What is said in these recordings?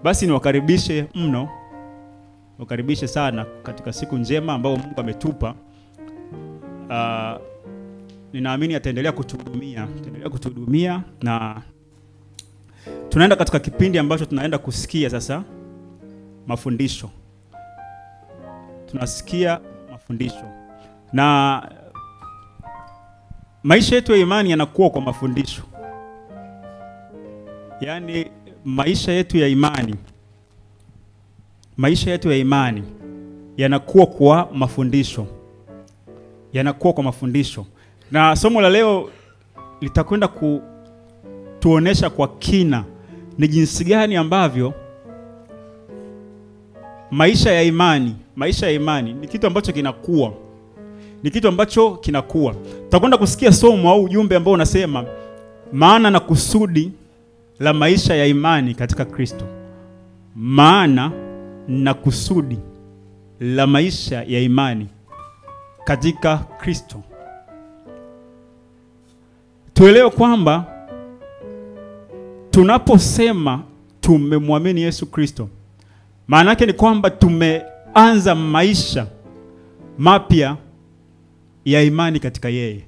Basi niwakaribishe mno, niwakaribishe sana katika siku njema ambayo Mungu ametupa. Ninaamini ataendelea kutuhudumia na tunaenda katika kipindi ambacho tunaenda kusikia sasa mafundisho. Tunasikia mafundisho. Na maisha yetu ya imani yanakuwa kwa mafundisho. Yaani maisha yetu ya imani yanakuwa kwa mafundisho. Na somo la leo litakwenda kutuonesha kwa kina ni jinsi gani ambavyo maisha ya imani ni kitu ambacho kinakuwa. Tutakwenda kusikia somo au ujumbe ambao unasema maana na kusudi la maisha ya imani katika Kristo. Maana na kusudi la maisha ya imani katika Kristo. Tuelewe kwamba tunaposema tumemwamini Yesu Kristo, maana yake ni kwamba tumeanza maisha mapya ya imani katika yeye.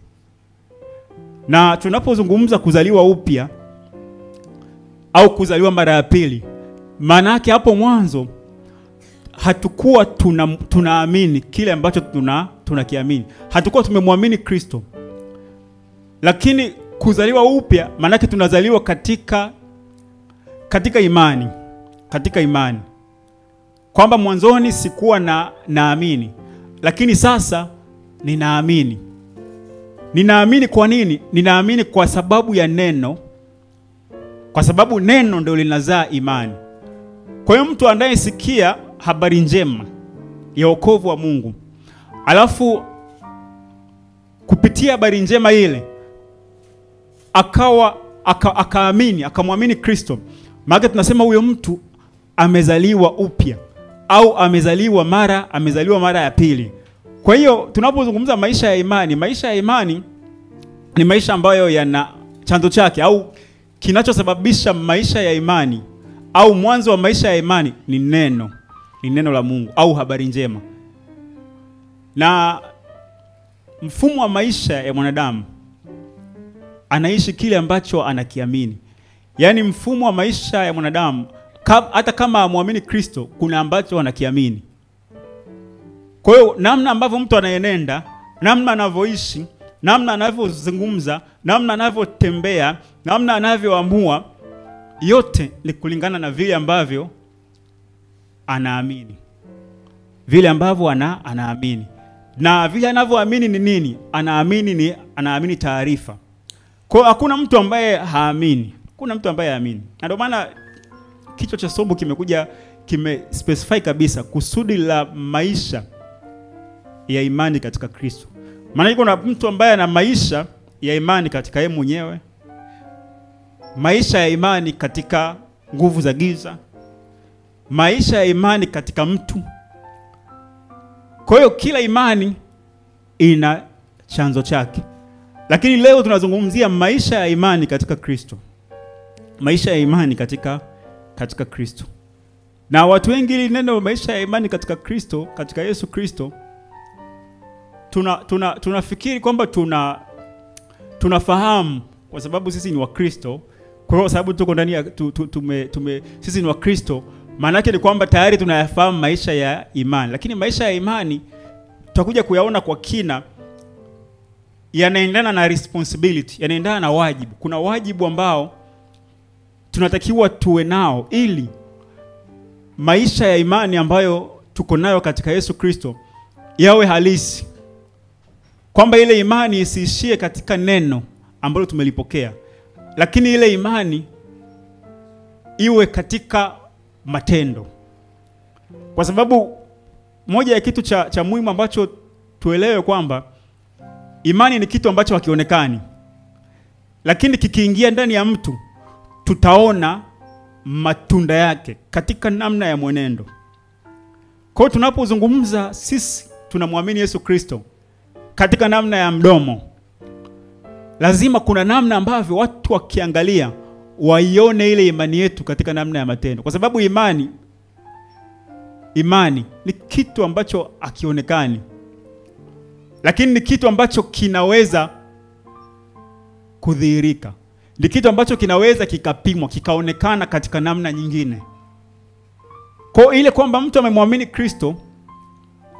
Na tunapozungumza kuzaliwa upya au kuzaliwa mara ya pili, maana yake hapo mwanzo hatukuwa tunaamini kile ambacho tunakiamini. Hatukuwa tumemwamini Kristo. Lakini kuzaliwa upya maana yake tunazaliwa katika imani. Kwamba mwanzoni sikuwa naamini, lakini sasa ninaamini. Ninaamini kwa nini? Ninaamini kwa sababu ya neno. Kwa sababu neno ndio linazaa imani. Kwa hiyo mtu anayesikia habari njema ya wokovu wa Mungu, alafu kupitia habari njema ile akaamini, akamwamini Kristo, maana tunasema huyo mtu amezaliwa upya au amezaliwa mara ya pili. Kwa hiyo tunapozungumza maisha ya imani ni maisha ambayo yana chanzo chake au kinachosababisha maisha ya imani au mwanzo wa maisha ya imani ni neno la Mungu au habari njema. Na mfumo wa maisha ya mwanadamu anaishi kile ambacho anakiamini. Yaani mfumo wa maisha ya mwanadamu hata kama muamini Kristo kuna ambacho anakiamini. Kwa hiyo namna ambavyo mtu anaenenda, namna anavyoishi, namna anavyozungumza, namna anavyotembea, namna anavyoamua, yote ni kulingana na vile ambavyo anaamini. Vile ambavyo anaamini. Na vile anavyoamini ni nini? Anaamini taarifa. Kwa hiyo hakuna mtu ambaye haamini. Na ndio maana kichwa cha somo kimespecify kabisa kusudi la maisha ya imani katika Kristo. Maana kuna mtu ambaye ana maisha ya imani katika yeye mwenyewe, maisha ya imani katika nguvu za giza, maisha ya imani katika mtu. Kwa hiyo kila imani ina chanzo chake. Lakini leo tunazungumzia maisha ya imani katika Kristo. Maisha ya imani katika Kristo. Na watu wengi ili neno maisha ya imani katika Kristo, katika Yesu Kristo, tunafikiri kwamba tunafahamu kwa sababu sisi ni wa Kristo. Kwa sababu tuko ndani ya sisi ni wa Kristo, maana yake ni kwamba tayari tunayafahamu maisha ya imani. Lakini maisha ya imani tutakuja kuyaona kwa kina, yanaendana na responsibility, yanaendana na wajibu. Kuna wajibu ambao tunatakiwa tuwe nao ili maisha ya imani ambayo tuko nayo katika Yesu Kristo yawe halisi. Kwamba ile imani isiishie katika neno ambalo tumelipokea, lakini ile imani iwe katika matendo. Kwa sababu moja ya kitu cha muhimu ambacho tuelewe kwamba imani ni kitu ambacho hakionekani, lakini kikiingia ndani ya mtu tutaona matunda yake katika namna ya mwenendo. Kwa hiyo tunapozungumza sisi tunamwamini Yesu Kristo katika namna ya mdomo, lazima kuna namna ambavyo watu wakiangalia waione ile imani yetu katika namna ya matendo. Kwa sababu imani ni kitu ambacho hakionekani, lakini ni kitu ambacho kinaweza kudhihirika. Ni kitu ambacho kinaweza kikapimwa, kikaonekana katika namna nyingine. Kwa ile kwamba mtu amemwamini Kristo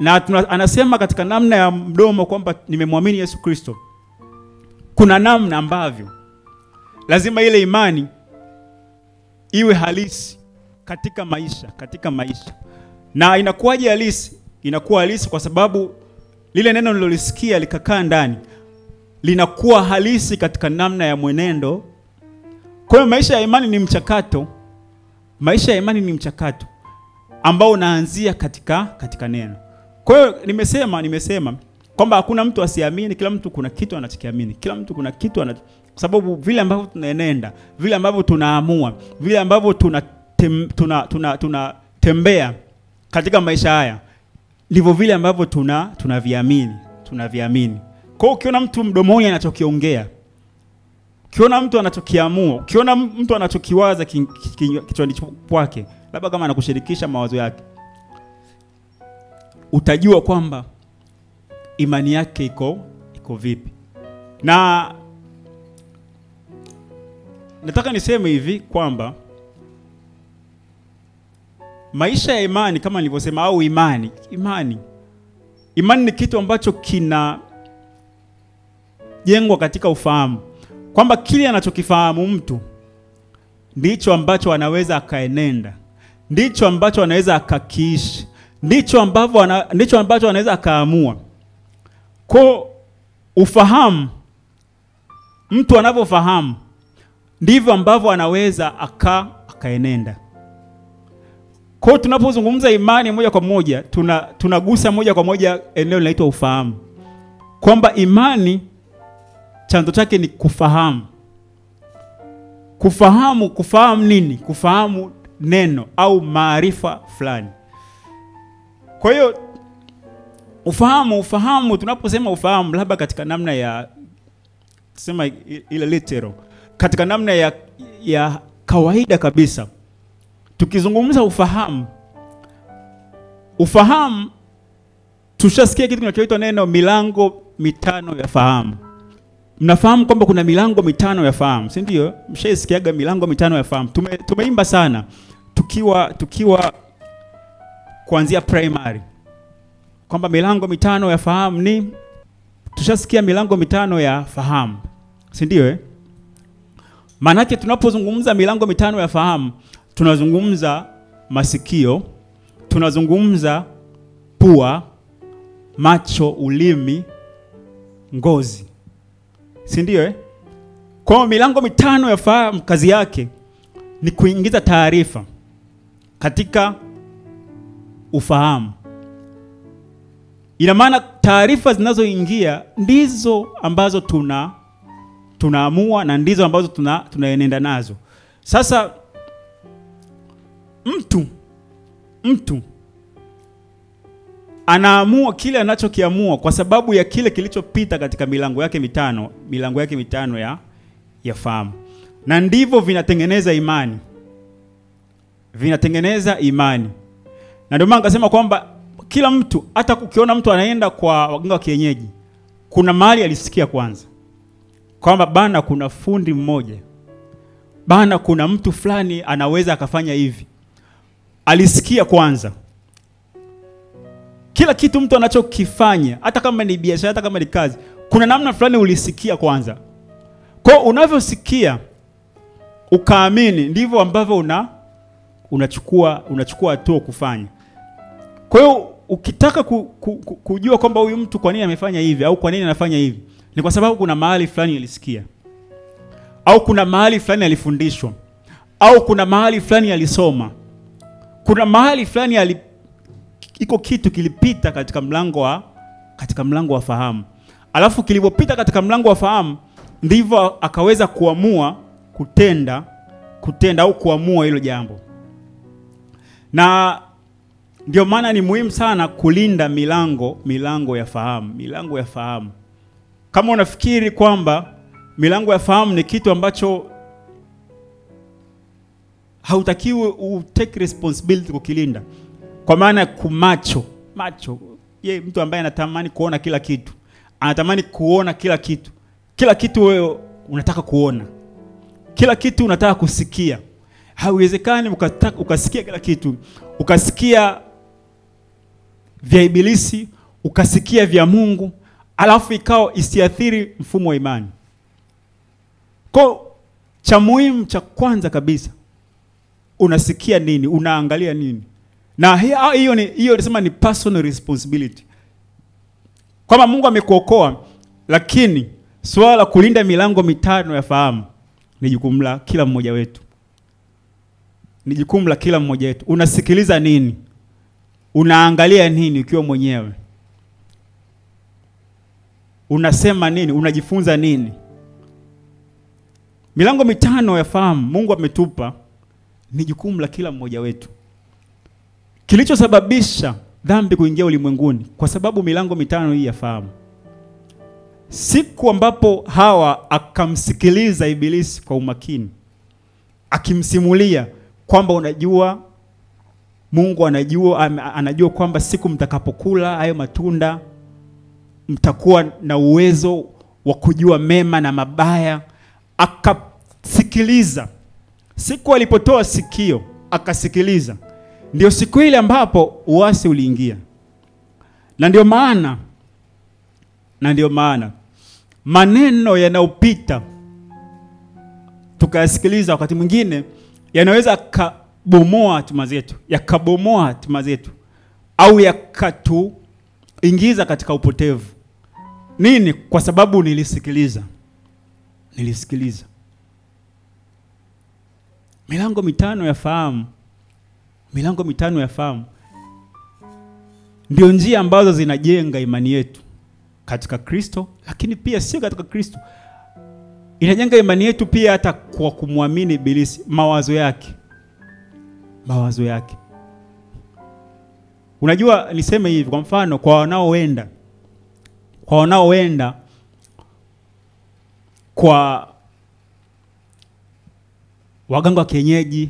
na anasema katika namna ya mdomo kwamba nimemwamini Yesu Kristo, kuna namna ambavyo lazima ile imani iwe halisi katika maisha. Na inakuwaje halisi? Inakuwa halisi kwa sababu lile neno nilolisikia likakaa ndani, linakuwa halisi katika namna ya mwenendo. Kwa hiyo maisha ya imani ni mchakato. Maisha ya imani ni mchakato ambao unaanzia katika neno. Kwa hiyo nimesema kwamba hakuna mtu asiamini, kila mtu kuna kitu anachokiamini. Kila mtu kuna kitu kwa sababu vile ambavyo tunaenenda, vile ambavyo tunaamua, vile ambavyo tunatembea katika maisha haya, ndivyo vile ambavyo tunaviamini. Kwa hiyo ukiona mtu mdomoni anachokiongea, ukiona mtu anachokiamua, ukiona mtu anachokiwaza kichwani kwake, labda kama anakushirikisha mawazo yake, utajua kwamba imani yake iko vipi. Na nataka niseme hivi kwamba maisha ya imani, kama nilivyosema, au imani ni kitu ambacho kinajengwa katika ufahamu, kwamba kile anachokifahamu mtu ndicho ambacho anaweza akaenenda, ndicho ambacho anaweza akakiishi, ndicho ambacho anaweza akaamua. Kwa ufahamu, mtu anavyofahamu ndivyo ambavyo anaweza akaenenda. Kwa tunapozungumza imani moja kwa moja, tunagusa moja kwa moja eneo linaloitwa ufahamu. Kwamba imani chanzo chake ni kufahamu. Kufahamu nini? Kufahamu neno au maarifa fulani. Kwa hiyo ufahamu, tunaposema ufahamu, labda katika namna ya tusema ile literal, katika namna ya kawaida kabisa, tukizungumza ufahamu tushasikia kitu kinachoitwa neno milango mitano ya fahamu. Mnafahamu kwamba kuna milango mitano ya fahamu, si ndio? Mshaisikiaga milango mitano ya fahamu. Tumeimba sana tukiwa kuanzia primary kwamba milango mitano ya fahamu ni, tushasikia milango mitano ya fahamu, si ndio? Maana yake tunapozungumza milango mitano ya fahamu, tunazungumza masikio, tunazungumza pua, macho, ulimi, ngozi, si ndio? Kwa milango mitano ya fahamu kazi yake ni kuingiza taarifa katika ufahamu. Ina maana taarifa zinazoingia ndizo ambazo tunaamua na ndizo ambazo tunaenenda nazo. Sasa mtu anaamua kile anachokiamua kwa sababu ya kile kilichopita katika milango yake mitano ya fahamu. Na ndivyo vinatengeneza imani. Na ndio maana nikasema kwamba kila mtu, hata ukiona mtu anaenda kwa waganga wa kienyeji, kuna mahali alisikia kwanza kwamba bana kuna fundi mmoja, bana kuna mtu fulani anaweza akafanya hivi. Alisikia kwanza. Kila kitu mtu anachokifanya, hata kama ni biashara, hata kama ni kazi, kuna namna fulani ulisikia kwanza. Kwa unavyosikia ukaamini, ndivyo ambavyo unachukua hatua kufanya. Kwa hiyo ukitaka kujua kwamba huyu mtu kwa nini amefanya hivi au kwa nini anafanya hivi, ni kwa sababu kuna mahali fulani alisikia, au kuna mahali fulani alifundishwa, au kuna mahali fulani alisoma, kuna mahali fulani iko kitu kilipita katika mlango wa fahamu. Alafu kilipopita katika mlango wa fahamu, ndivyo akaweza kuamua kutenda au kuamua hilo jambo. Na ndio maana ni muhimu sana kulinda milango ya fahamu. Kama unafikiri kwamba milango ya fahamu ni kitu ambacho hautakiwi take responsibility kukilinda. Kwa maana macho, yeye mtu ambaye anatamani kuona kila kitu. Anatamani kuona kila kitu. Kila kitu wewe unataka kuona. Kila kitu unataka kusikia. Haiwezekani ukasikia kila kitu. Ukasikia vya ibilisi, ukasikia vya Mungu, alafu ikao isiathiri mfumo wa imani. Kwa cha muhimu cha kwanza kabisa, unasikia nini? Unaangalia nini? Na hiyo nasema ni personal responsibility. Kama Mungu amekuokoa, lakini swala la kulinda milango mitano ya fahamu ni jukumu la kila mmoja wetu. Ni jukumu la kila mmoja wetu. Unasikiliza nini? Unaangalia nini ukiwa mwenyewe? Unasema nini? Unajifunza nini? Milango mitano ya fahamu Mungu ametupa ni jukumu la kila mmoja wetu. Kilichosababisha dhambi kuingia ulimwenguni kwa sababu milango mitano hii ya fahamu. Siku ambapo Hawa akamsikiliza ibilisi kwa umakini, akimsimulia kwamba unajua, Mungu anajua kwamba siku mtakapokula hayo matunda mtakuwa na uwezo wa kujua mema na mabaya. Akasikiliza. Siku alipotoa sikio akasikiliza, ndio siku ile ambapo uasi uliingia. Na ndio maana maneno yanayopita tukasikiliza wakati mwingine yanaweza kabomoa hatima zetu, au yakatuingiza katika upotevu. Nini? Kwa sababu nilisikiliza. Milango mitano ya fahamu ndio njia ambazo zinajenga imani yetu katika Kristo, lakini pia sio katika Kristo. Inajenga imani yetu pia hata kwa kumwamini ibilisi, mawazo yake. Unajua, niseme hivi kwa mfano, kwa wanaoenda kwa waganga wa kienyeji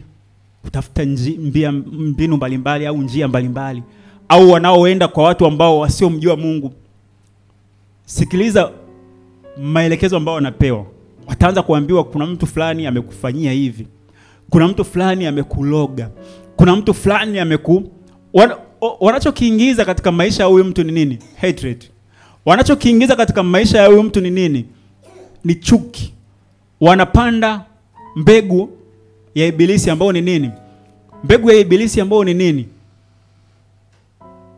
kutafuta mbinu mbalimbali au njia mbalimbali, au wanaoenda kwa watu ambao wasiomjua Mungu, sikiliza maelekezo ambao wanapewa. Wataanza kuambiwa kuna mtu fulani amekufanyia hivi, kuna mtu fulani amekuloga, kuna mtu fulani wanachokiingiza katika maisha ya huyo mtu ni nini? Hatred. Wanachokiingiza katika maisha ya huyo mtu ni nini? Ni chuki. Wanapanda mbegu ya ibilisi ambao ni nini? Mbegu ya ibilisi ambao ni nini?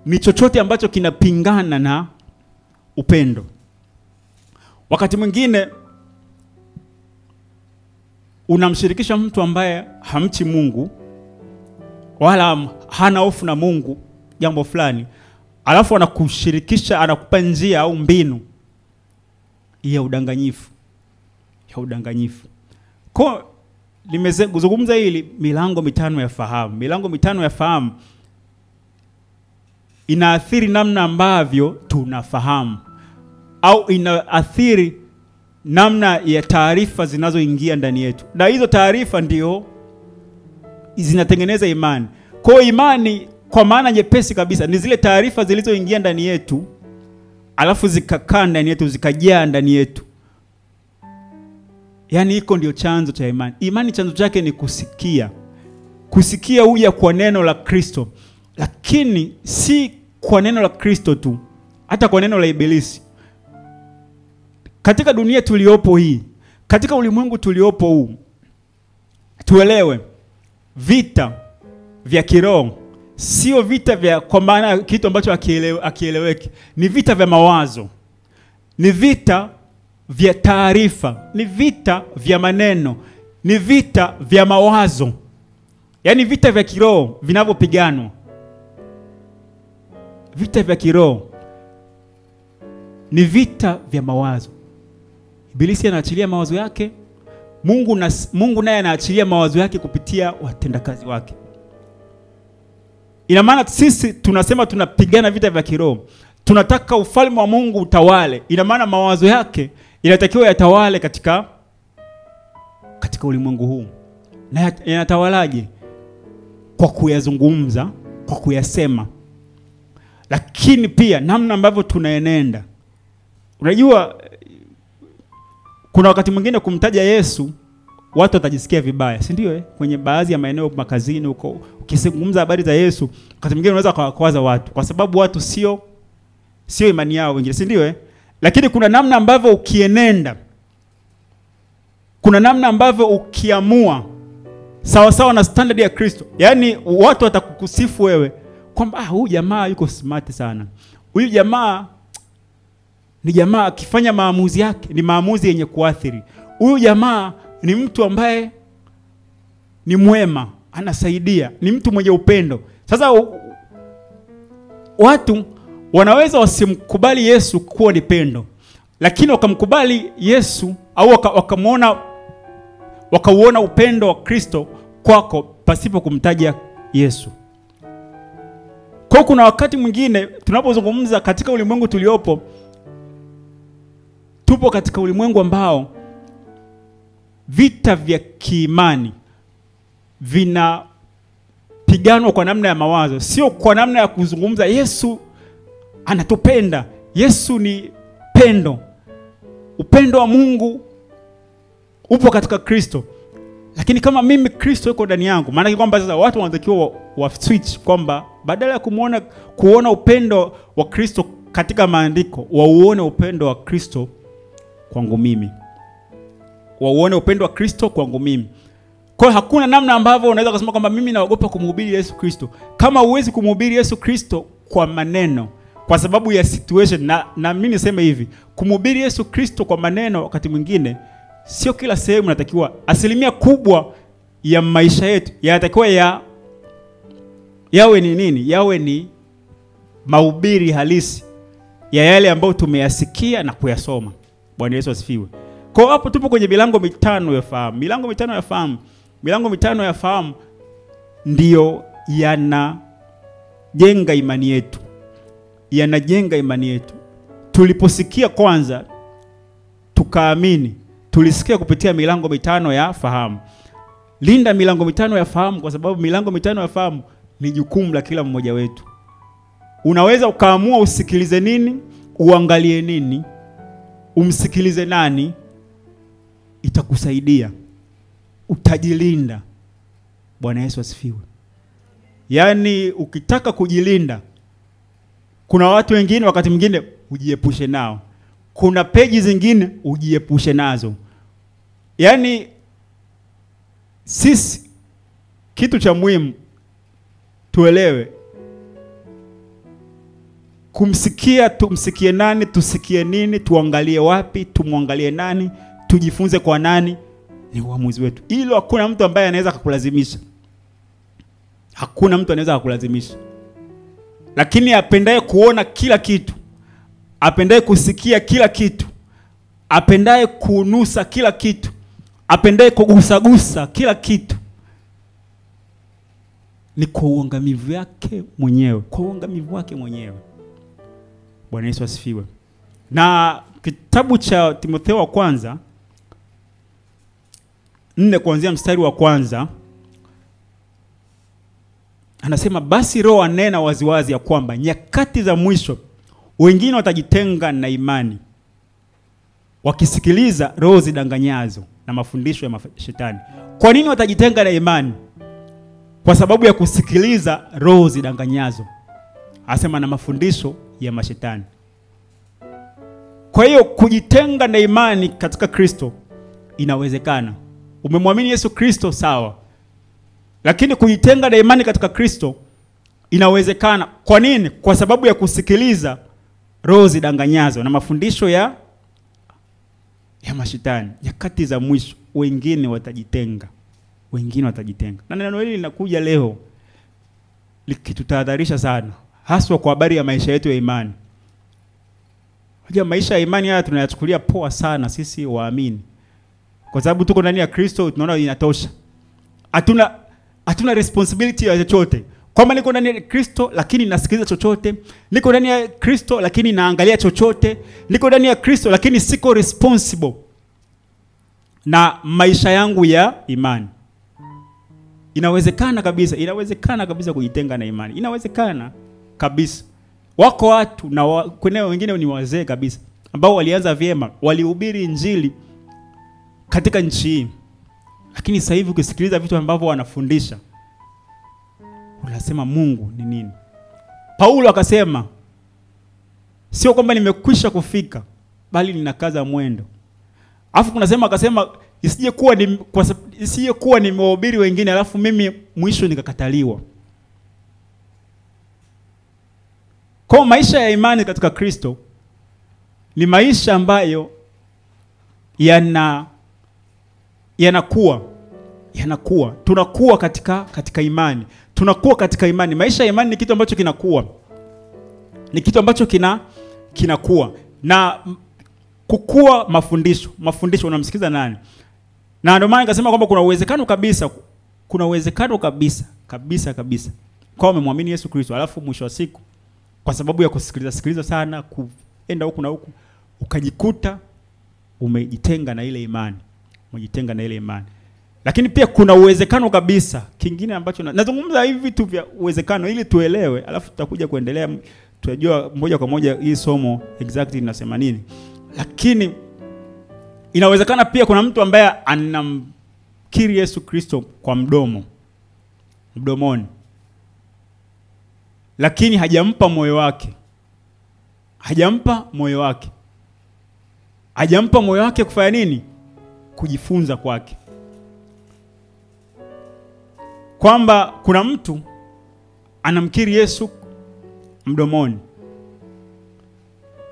Ni chochote ambacho kinapingana na upendo. Wakati mwingine unamshirikisha mtu ambaye hamchi Mungu wala hana hofu na Mungu jambo fulani, alafu anakushirikisha, anakupa njia au mbinu ya udanganyifu. Kwa nimezungumza hili milango mitano ya fahamu. Milango mitano ya fahamu inaathiri namna ambavyo tunafahamu, au inaathiri namna ya taarifa zinazoingia ndani yetu. Na hizo taarifa ndio zinatengeneza imani. Kwa imani kwa maana nyepesi kabisa ni zile taarifa zilizoingia ndani yetu, alafu zikakaa ndani yetu, zikajaa ndani yetu. Yaani hiko ndio chanzo cha imani. Imani chanzo chake ni kusikia. Kusikia huja kwa neno la Kristo. Lakini si kwa neno la Kristo tu, hata kwa neno la ibilisi. Katika dunia tuliopo hii, katika ulimwengu tuliopo huu, tuelewe vita vya kiroho sio vita vya kwa maana kitu ambacho akieleweki. Ni vita vya mawazo. Ni vita vya taarifa, ni vita vya maneno, ni vita vya mawazo. Yaani vita vya kiroho vinavyopiganwa. Vita vya kiroho ni vita vya mawazo. Ibilisi anaachilia mawazo yake, Mungu naye anaachilia mawazo yake kupitia watendakazi wake. Ina maana sisi tunasema tunapigana vita vya kiroho. Tunataka ufalme wa Mungu utawale. Ina maana mawazo yake inatakiwa yatawale katika ulimwengu huu. Na yanatawalaje? Kwa kuyazungumza, kwa kuyasema. Lakini pia namna ambavyo tunaenenda. Unajua kuna wakati mwingine kumtaja Yesu watu watajisikia vibaya, si ndio? Kwenye baadhi ya maeneo makazini huko ukizungumza habari za Yesu, wakati mwingine unaweza kuwakwaza watu kwa sababu watu sio imani yao wengine, si ndio? Lakini kuna namna ambavyo ukienenda, kuna namna ambavyo ukiamua sawa sawa na standard ya Kristo, yani watu watakukusifu wewe kwamba huyu jamaa yuko smart sana. Huyu jamaa ni jamaa akifanya maamuzi yake ni maamuzi yenye kuathiri. Huyu jamaa ni mtu ambaye ni mwema, anasaidia, ni mtu mwenye upendo. Sasa watu wanaweza wasimkubali Yesu kuwa ni pendo, lakini wakamkubali Yesu au wakauona upendo wa Kristo kwako pasipo kumtaja Yesu. Kwa kuna wakati mwingine tunapozungumza katika ulimwengu tuliopo, tupo katika ulimwengu ambao vita vya kiimani vinapiganwa kwa namna ya mawazo, sio kwa namna ya kuzungumza Yesu anatupenda. Yesu ni pendo. Upendo wa Mungu upo katika Kristo. Lakini kama mimi Kristo yuko ndani yangu, maana kwamba sasa watu wanatakiwa wa switch kwamba badala ya kuona upendo wa Kristo katika maandiko, wauone upendo wa Kristo kwangu mimi. Wauone upendo wa Kristo kwangu mimi. Kwa hiyo hakuna namna ambavyo unaweza kusema kwamba mimi naogopa kumhubiri Yesu Kristo. Kama huwezi kumhubiri Yesu Kristo kwa maneno kwa sababu ya situation, na mimi niseme hivi, kumhubiri Yesu Kristo kwa maneno wakati mwingine sio kila sehemu natakiwa. Asilimia kubwa ya maisha yetu yanatakiwa yawe ni nini? Yawe ni mahubiri halisi ya yale ambayo tumeyasikia na kuyasoma. Bwana Yesu asifiwe. Kwa hapo tupo kwenye milango mitano ya fahamu. Milango mitano ya fahamu ndio yanajenga imani yetu. Tuliposikia kwanza tukaamini, tulisikia kupitia milango mitano ya fahamu. Linda milango mitano ya fahamu, kwa sababu milango mitano ya fahamu ni jukumu la kila mmoja wetu. Unaweza ukaamua usikilize nini, uangalie nini, umsikilize nani, itakusaidia. Utajilinda. Bwana Yesu asifiwe. Yani ukitaka kujilinda, kuna watu wengine wakati mwingine ujiepushe nao. Kuna peji zingine ujiepushe nazo. Yani sisi kitu cha muhimu tuelewe, kumsikia, tumsikie nani, tusikie nini, tuangalie wapi, tumwangalie nani, tujifunze kwa nani, ni uamuzi wetu. Hilo hakuna mtu ambaye anaweza kukulazimisha. Hakuna mtu anaweza kukulazimisha. Lakini apendaye kuona kila kitu, apendaye kusikia kila kitu, apendaye kunusa kila kitu, apendaye kugusagusa kila kitu, ni kwa uangamivu wake mwenyewe. Bwana Yesu asifiwe. Na kitabu cha Timotheo wa kwanza 4 kuanzia mstari wa kwanza anasema, basi Roho anena waziwazi ya kwamba nyakati za mwisho wengine watajitenga na imani, wakisikiliza roho zidanganyazo na mafundisho ya mashetani. Kwa nini watajitenga na imani? Kwa sababu ya kusikiliza roho zidanganyazo, asema, na mafundisho ya mashetani. Kwa hiyo kujitenga na imani katika Kristo inawezekana. Umemwamini Yesu Kristo, sawa. Lakini kujitenga na imani katika Kristo inawezekana. Kwa nini? Kwa sababu ya kusikiliza roho zidanganyazo na mafundisho ya mashetani. Nyakati za mwisho wengine watajitenga. Na neno hili linakuja leo likitutahadharisha sana, haswa kwa habari ya maisha yetu ya imani. Unajua maisha ya imani haya tunayachukulia poa sana sisi waamini. Kwa sababu tuko ndani ya Kristo, tunaona inatosha. Hatuna responsibility ya chochote. Kama niko ndani ya Kristo lakini nasikiliza chochote, niko ndani ya Kristo lakini naangalia chochote, niko ndani ya Kristo lakini siko responsible na maisha yangu ya imani. Inawezekana kabisa kujitenga na imani. Inawezekana kabisa. Wako watu na kuna wengine ni wazee kabisa ambao walianza vyema, walihubiri injili katika nchi hii. Lakini sasa hivi ukisikiliza vitu ambavyo wanafundisha, unasema Mungu ni nini? Paulo akasema, sio kwamba nimekwisha kufika, bali ninakaza mwendo. Alafu akasema isije kuwa nimewahubiri wengine alafu mimi mwisho nikakataliwa. Kwa maisha ya imani katika Kristo ni maisha ambayo yanakuwa tunakuwa katika imani. Tunakuwa katika imani. Maisha ya imani ni kitu ambacho kinakuwa. Ni kitu ambacho kinakuwa. Na kukua mafundisho unamsikiza nani? Na ndio maana nikasema kwamba kuna uwezekano kabisa kwa umemwamini Yesu Kristo, alafu mwisho wa siku kwa sababu ya kusikiliza sana, kuenda huku na huku, ukajikuta umejitenga na ile imani. Lakini pia kuna uwezekano kabisa kingine ambacho nazungumza hivi vitu vya uwezekano ili tuelewe, alafu tutakuja kuendelea tutajua moja kwa moja hii somo exactly linasema nini. Lakini inawezekana pia kuna mtu ambaye anamkiri Yesu Kristo kwa mdomoni, lakini hajampa moyo wake kufanya nini? Kujifunza kwake. Kwamba kuna mtu anamkiri Yesu mdomoni,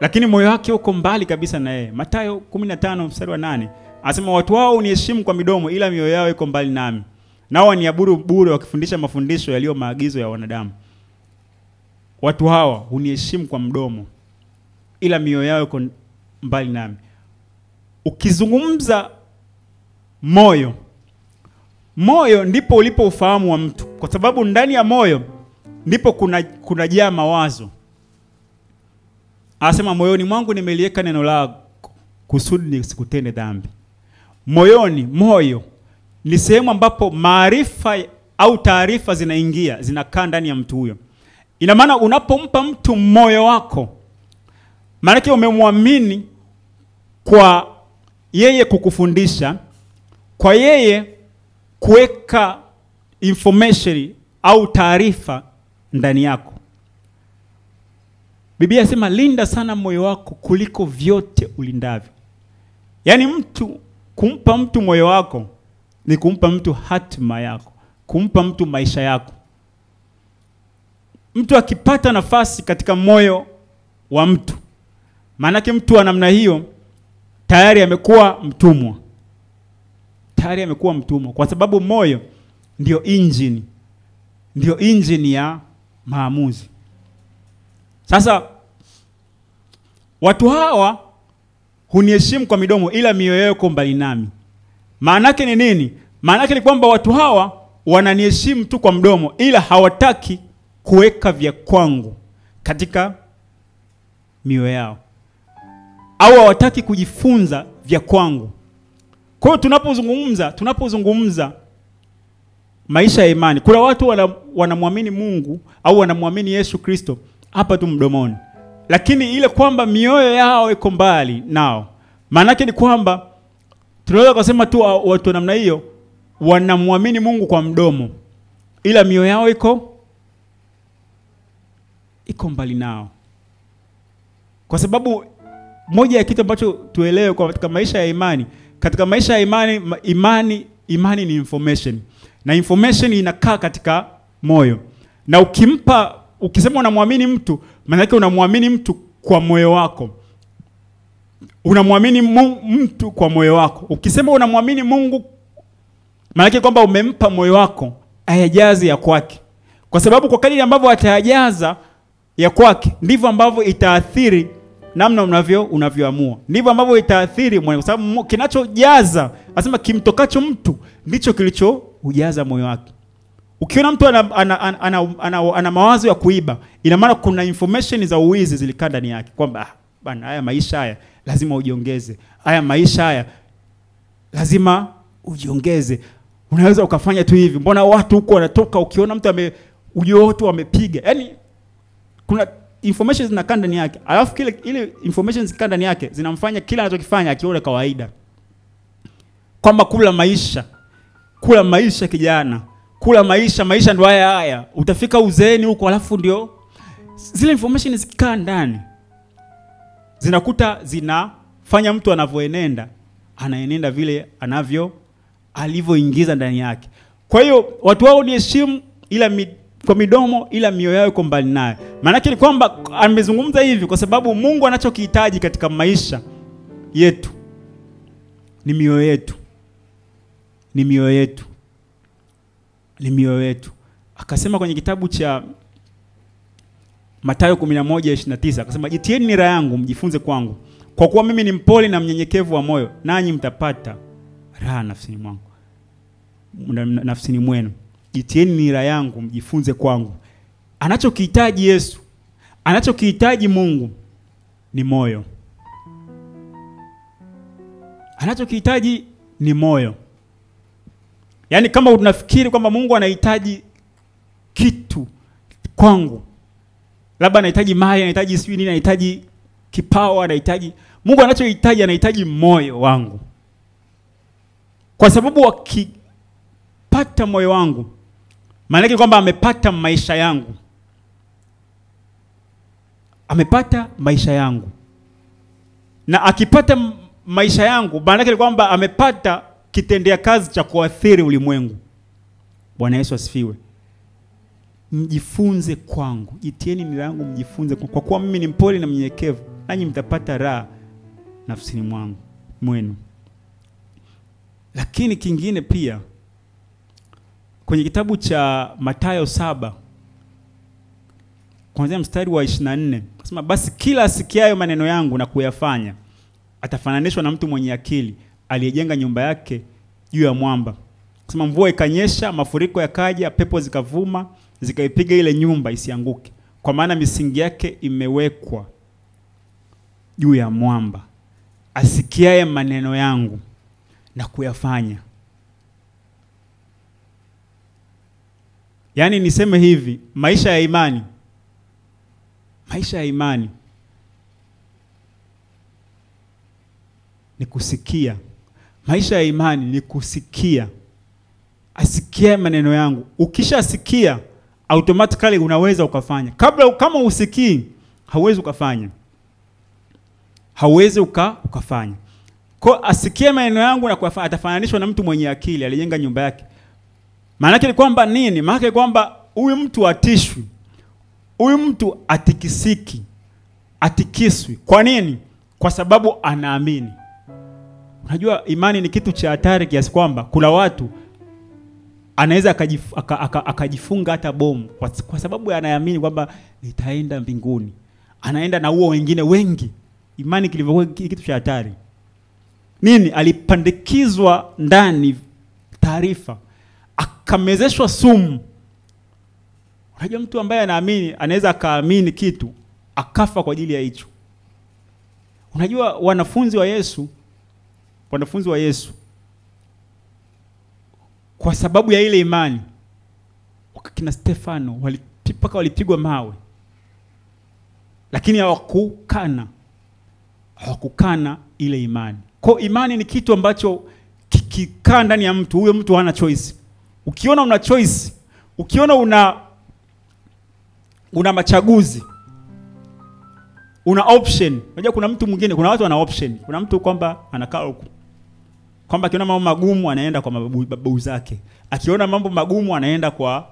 lakini moyo wake uko mbali kabisa na yeye. Mathayo 15:8 anasema, watu wao uniheshimu kwa midomo, ila mioyo yao iko mbali nami. Nao waniabudu bure, wakifundisha mafundisho yaliyo maagizo ya wanadamu. Watu hawa uniheshimu kwa mdomo, ila mioyo yao iko mbali nami. Ukizungumza moyo ndipo ulipo ufahamu wa mtu, kwa sababu ndani ya moyo ndipo kuna jaa mawazo. Anasema, moyoni mwangu nimeliweka neno lako kusudi nisikutende dhambi. Moyo ni sehemu ambapo maarifa au taarifa zinakaa ndani ya mtu huyo. Ina maana unapompa mtu moyo wako, maana yake umemwamini kwa yeye kukufundisha, kwa yeye kuweka information au taarifa ndani yako. Biblia inasema, linda sana moyo wako kuliko vyote ulindavyo. Yaani kumpa mtu moyo wako ni kumpa mtu hatima yako, kumpa mtu maisha yako. Mtu akipata nafasi katika moyo wa mtu, maana yake mtu wa namna hiyo tayari amekuwa mtumwa. Kwa sababu moyo ndio engine ya maamuzi. Sasa watu hawa huniheshimu kwa midomo, ila mioyo yao iko mbali nami. Maana yake ni nini? Maana yake ni kwamba watu hawa wananiheshimu tu kwa mdomo, ila hawataki kuweka vya kwangu katika mioyo yao, au hawataki kujifunza vya kwangu. Kwa hiyo tunapozungumza maisha ya imani, kuna watu wanamwamini Mungu au wanamwamini Yesu Kristo hapa tu mdomoni, lakini ile kwamba mioyo yao iko mbali nao. Maana yake ni kwamba tunaweza kusema tu watu namna hiyo wanamwamini Mungu kwa mdomo, ila mioyo yao iko mbali nao. Kwa sababu moja ya kitu ambacho tuelewe katika maisha ya imani, imani ni information. Na information inakaa katika moyo. Na ukisema unamwamini mtu, maana yake unamwamini mtu kwa moyo wako. Unamwamini mtu kwa moyo wako. Ukisema unamwamini Mungu, maana yake kwamba umempa moyo wako ayajaze ya kwake. Kwa sababu kwa kadiri ambavyo atayajaza ya kwake, ndivyo ambavyo itaathiri namna unavyoamua. Ndivyo ambavyo itaathiri moyo, kwa sababu kinachojaza, nasema kimtokacho mtu ndicho kilichoujaza moyo wake. Ukiona mtu ana mawazo ya kuiba, ina maana kuna information za uwizi zilikaa ndani yake, kwamba bana, haya maisha haya lazima ujiongeze. Haya maisha haya lazima ujiongeze. Unaweza ukafanya tu hivi. Mbona watu huko wanatoka ukiona mtu ujio watu wamepiga. Yaani kuna information zinakaa ndani yake. Alafu ile information zinakaa ndani yake zinamfanya kila anachokifanya akione kawaida. Kwamba kula maisha kijana. Kula maisha ndio haya. Utafika uzeeni huko alafu ndio zile information zikikaa ndani zinakuta zinafanya mtu anavyoenenda, anaenenda vile alivyoingiza ndani yake. Kwa hiyo watu wao ni heshimu ila kwa midomo ila mioyo yao iko mbali naye. Maana yake ni kwamba amezungumza hivi kwa sababu Mungu anachokihitaji katika maisha yetu ni mioyo yetu. Ni mioyo yetu. Akasema kwenye kitabu cha Mathayo 11:29 akasema, jitieni nira yangu mjifunze kwangu, kwa kuwa mimi ni mpole na mnyenyekevu wa moyo, nanyi mtapata raha nafsini mwenu. Jitieni nira yangu mjifunze kwangu. Anachokihitaji Yesu, anachokihitaji Mungu ni moyo. Anachokihitaji ni moyo. Yaani kama unafikiri kwamba Mungu anahitaji kitu kwangu, labda anahitaji mali, anahitaji sijui nini, anahitaji kipawa, Mungu anahitaji moyo wangu. Kwa sababu akipata moyo wangu, maana yake kwamba amepata maisha yangu. Amepata maisha yangu. Na akipata maisha yangu, maana yake kwamba amepata kitendea kazi cha kuathiri ulimwengu. Bwana Yesu asifiwe. Mjifunze kwangu. Jitieni nira yangu mjifunze kwa kuwa mimi ni mpole na mnyenyekevu, nanyi mtapata raha nafsini mwenu. Lakini kingine pia kwenye kitabu cha Mathayo 7 kuanzia mstari wa 24 nasema, basi kila asikiayo maneno yangu na kuyafanya atafananishwa na mtu mwenye akili aliyejenga nyumba yake juu ya mwamba. Nasema mvua ikanyesha, mafuriko yakaja, pepo zikavuma, zikaipiga ile nyumba isianguke, kwa maana misingi yake imewekwa juu ya mwamba. Asikiaye maneno yangu na kuyafanya. Yaani niseme hivi, maisha ya imani ni kusikia. Maisha ya imani ni kusikia. Asikiaye maneno yangu. Ukishasikia automatically unaweza ukafanya. Kama usikii hauwezi ukafanya. Ukafanya. Kwa asikie maneno yangu na kuyafanya, atafananishwa na mtu mwenye akili alijenga nyumba yake. Maana yake ni kwamba nini? Maana yake kwamba huyu mtu atishwi. Huyu mtu atikiswi. Kwa nini? Kwa sababu anaamini. Unajua imani ni kitu cha hatari kiasi kwamba kuna watu anaweza akajifunga hata bomu kwa sababu anaamini kwamba nitaenda mbinguni. Anaenda na huo wengine wengi. Imani kilivyokuwa kitu cha hatari. Nini? Alipandikizwa ndani taarifa, akamezeshwa sumu. Unajua mtu ambaye anaamini anaweza akaamini kitu akafa kwa ajili ya hicho. Unajua wanafunzi wa Yesu kwa sababu ya ile imani, wakina Stefano walipigwa mawe, lakini hawakukana ile imani. Kwa imani ni kitu ambacho kikikaa ndani ya mtu, huyo mtu hana choice. Ukiona una choice, ukiona una machaguzi, una option. Unajua kuna mtu mwingine, kuna watu wana option. Kuna mtu kwamba anakaa huko, kwamba akiona mambo magumu anaenda kwa mababu zake. Akiona mambo magumu anaenda kwa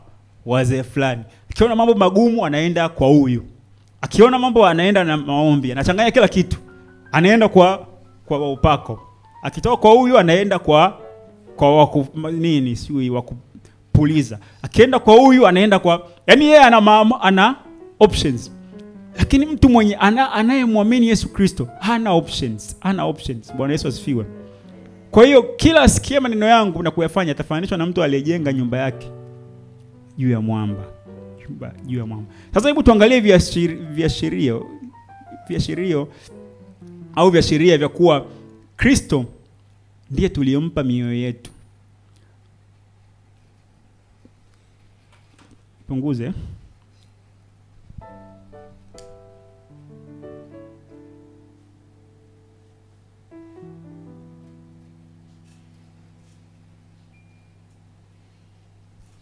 wazee fulani. Akiona mambo magumu anaenda kwa huyu. Akiona mambo anaenda na maombi. Anachanganya kila kitu. Anaenda kwa upako. Akitoka kwa huyu anaenda kwa wakupuliza. Akienda kwa huyu anaenda kwa, yani yeye ana options. Lakini mtu mwenye anayemwamini Yesu Kristo hana options. Bwana Yesu asifiwe. Kwa hiyo kila asikie maneno yangu na kuyafanya atafananishwa na mtu aliyejenga nyumba yake juu ya mwamba. Sasa hebu tuangalie viashiria vya kuwa Kristo ndiye tuliyompa mioyo yetu. punguze.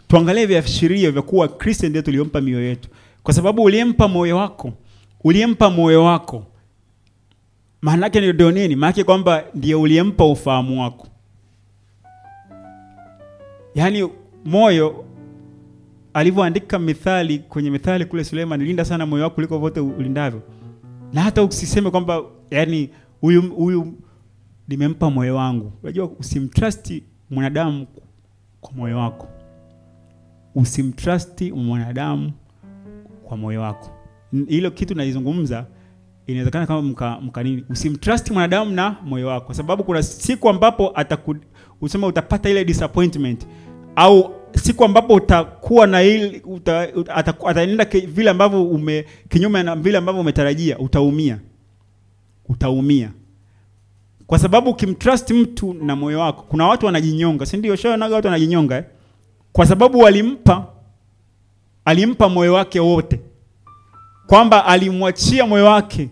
Tuangalie viashiria vya kuwa Kristo ndiye tuliyompa mioyo yetu. Kwa sababu uliyempa moyo wako. Maana yake ndio nini? Maana yake kwamba ndiye uliyempa ufahamu wako. Yaani moyo, alivyoandika Mithali, kwenye Mithali kule Suleiman, linda sana moyo wako kuliko vote ulindavyo. Na hata usiseme kwamba yani huyu nimempa moyo wangu. Unajua usimtrust mwanadamu kwa moyo wako. Usimtrust mwanadamu kwa moyo wako. Hilo kitu naizungumza inawezekana kama mkanini. Usimtrust mwanadamu na moyo wako, kwa sababu kuna siku ambapo usema utapata ile disappointment, au siku ambapo utakuwa na ile ataenda vile ambavyo kinyume na vile ambavyo umetarajia, utaumia. Kwa sababu ukimtrust mtu na moyo wako, kuna watu wanajinyonga, si ndio? Shaonaga watu wanajinyonga kwa sababu alimpa moyo wake wote, kwamba alimwachia moyo wake.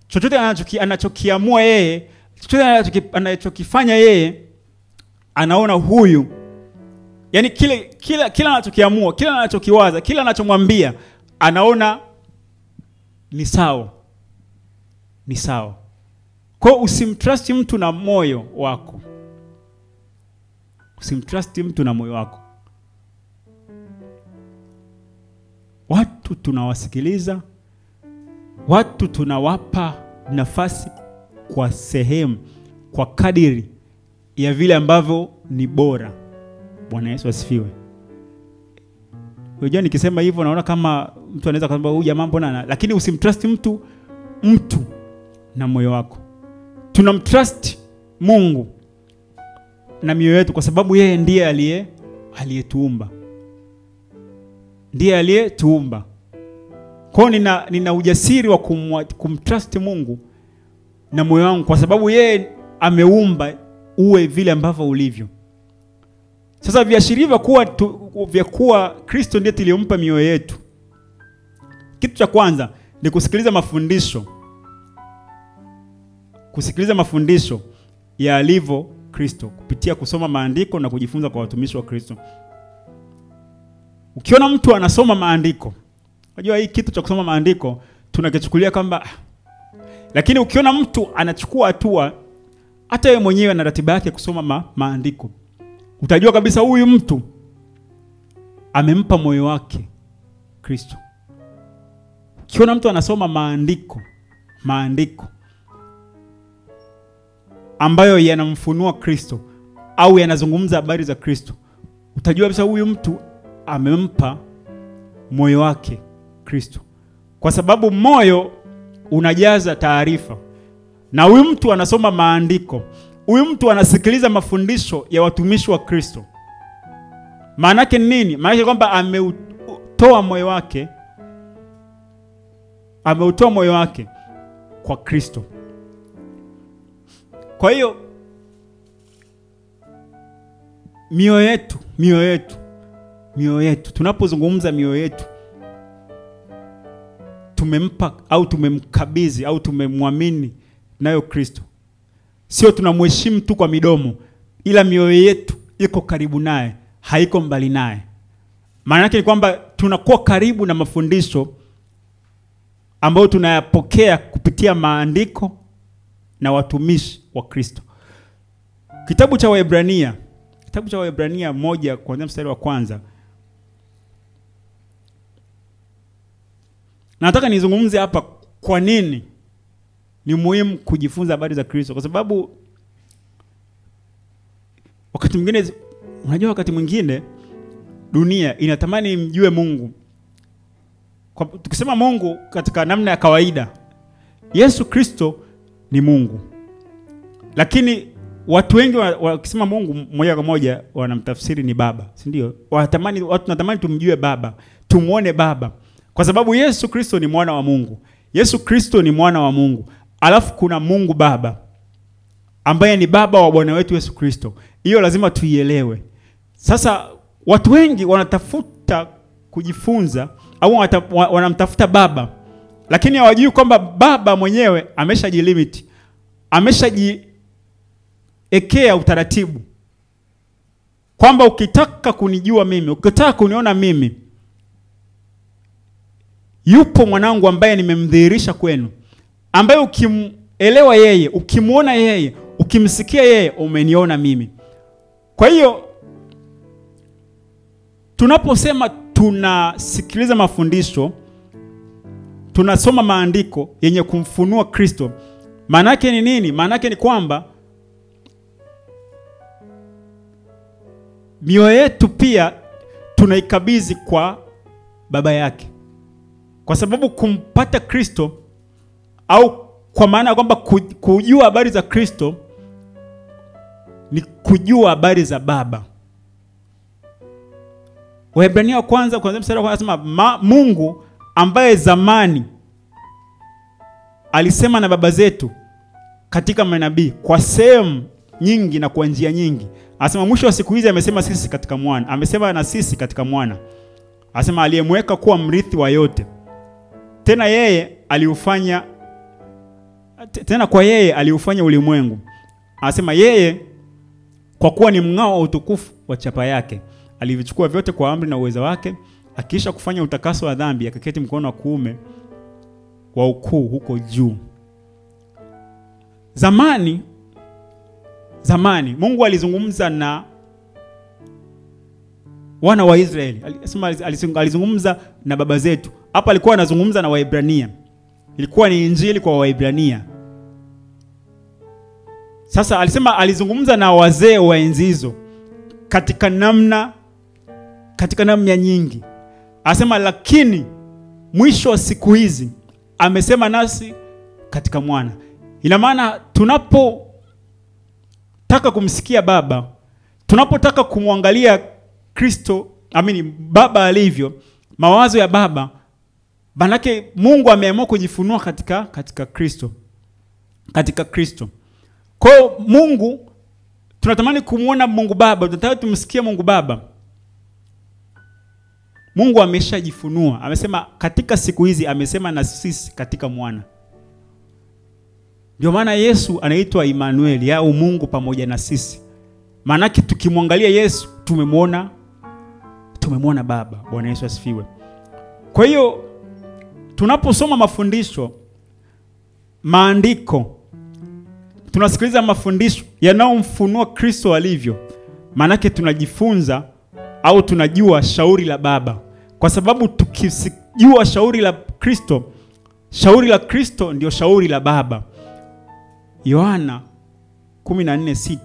Chochote anachokiamua yeye, chochote anachokifanya yeye, anaona huyu, yani kila anachokiamua, kila anachokiwaza, kila anachomwambia, anaona ni sawa. Kwa usimtrust mtu na moyo wako. Watu tunawasikiliza, watu tunawapa nafasi kwa sehemu, kwa kadiri ya vile ambavyo ni bora. Bwana Yesu asifiwe. Unajua nikisema hivyo naona kama mtu anaweza kusema huyu jamaa mbona, lakini usimtrust mtu na moyo wako. Tunamtrust Mungu na mioyo yetu kwa sababu yeye ndiye aliyetuumba. Ndiye aliyetuumba. Kwa nina ujasiri wa kumtrust Mungu na moyo wangu kwa sababu yeye ameumba uwe vile ambavyo ulivyo. Sasa viashiria vya kuwa Kristo ndiye tuliyompa mioyo yetu. Kitu cha kwanza ni kusikiliza mafundisho. Kusikiliza mafundisho ya alivyo Kristo kupitia kusoma maandiko na kujifunza kwa watumishi wa Kristo. Ukiona mtu anasoma maandiko, unajua hii kitu cha kusoma maandiko tunakichukulia kwamba, lakini ukiona mtu anachukua hatua, hata yeye mwenyewe ana ratiba yake kusoma maandiko, utajua kabisa huyu mtu amempa moyo wake Kristo. Ukiona mtu anasoma maandiko ambayo yanamfunua Kristo au yanazungumza habari za Kristo, utajua kabisa huyu mtu amempa moyo wake Kristo. Kwa sababu moyo unajaza taarifa. Na huyu mtu anasoma maandiko, huyu mtu anasikiliza mafundisho ya watumishi wa Kristo. Maana yake nini? Maana yake kwamba ameutoa moyo wake kwa Kristo. Kwa hiyo mioyo yetu, tunapozungumza mioyo yetu, tumempa au tumemkabidhi au tumemwamini nayo Kristo. Sio tunamheshimu tu kwa midomo, ila mioyo yetu iko karibu naye, haiko mbali naye. Maana yake ni kwamba tunakuwa karibu na mafundisho ambayo tunayapokea kupitia maandiko na watumishi wa Kristo. Kitabu cha Waebrania 1 kuanzia mstari wa 1. Nataka nizungumze hapa kwa nini ni muhimu kujifunza habari za Kristo. Kwa sababu wakati mwingine dunia inatamani mjue Mungu. Tukisema Mungu katika namna ya kawaida, Yesu Kristo ni Mungu. Lakini watu wengi wakisema Mungu moja kwa moja wanamtafsiri ni Baba, si ndio? Watu natamani tumjue Baba, tumuone Baba. Kwa sababu Yesu Kristo ni mwana wa Mungu. Yesu Kristo ni mwana wa Mungu. Alafu kuna Mungu Baba ambaye ni Baba wa Bwana wetu Yesu Kristo. Hiyo lazima tuielewe. Sasa watu wengi wanatafuta kujifunza au wanamtafuta baba, lakini hawajui kwamba baba mwenyewe ameshajilimit, ameshajiekea utaratibu kwamba ukitaka kunijua mimi, ukitaka kuniona mimi, yupo mwanangu ambaye nimemdhihirisha kwenu, ambaye ukimuelewa yeye, ukimuona yeye, ukimsikia yeye, umeniona mimi. Kwa hiyo tunaposema tunasikiliza mafundisho, tunasoma maandiko yenye kumfunua Kristo, maana yake ni nini? Maana yake ni kwamba mioyo yetu pia tunaikabidhi kwa baba yake. Kwa sababu kumpata Kristo, au kwa maana kwamba kujua habari za Kristo ni kujua habari za baba. Waebrania kwanza mstari wa kwanza anasema Mungu ambaye zamani alisema na baba zetu katika manabii kwa sehemu nyingi na kwa njia nyingi, anasema mwisho wa siku hizi amesema sisi katika mwana, amesema na sisi katika mwana. Anasema aliyemweka kuwa mrithi wa yote, tena kwa yeye aliufanya ulimwengu. Anasema yeye kwa kuwa ni mng'ao wa utukufu wa chapa yake, alivichukua vyote kwa amri na uweza wake, akiisha kufanya utakaso wa dhambi, akaketi mkono wa kuume wa ukuu huko juu. Zamani Mungu alizungumza na wana wa Israeli. Alizungumza na baba zetu. Hapa alikuwa anazungumza na Waebrania. Ilikuwa ni injili kwa Waebrania. Sasa alizungumza na wazee wa enzi hizo katika namna nyingi. Anasema lakini mwisho wa siku hizi amesema nasi katika mwana. Ina maana tunapotaka kumsikia baba, tunapotaka kumwangalia Kristo, baba alivyo, mawazo ya baba, manake Mungu ameamua kujifunua katika Kristo. Katika Kristo. Kwa Mungu, tunatamani kumuona Mungu Baba, tunataka tumsikie Mungu Baba. Mungu ameshajifunua. Amesema katika siku hizi amesema na sisi katika mwana. Ndio maana Yesu anaitwa Emmanuel, au Mungu pamoja na sisi. Maana tukimwangalia Yesu tumemwona Baba. Bwana Yesu asifiwe. Kwa hiyo tunaposoma mafundisho, maandiko, tunasikiliza mafundisho yanayomfunua Kristo alivyo, maana tunajifunza au tunajua shauri la baba. Kwa sababu tukijua shauri la Kristo ndio shauri la baba. Yohana 14:6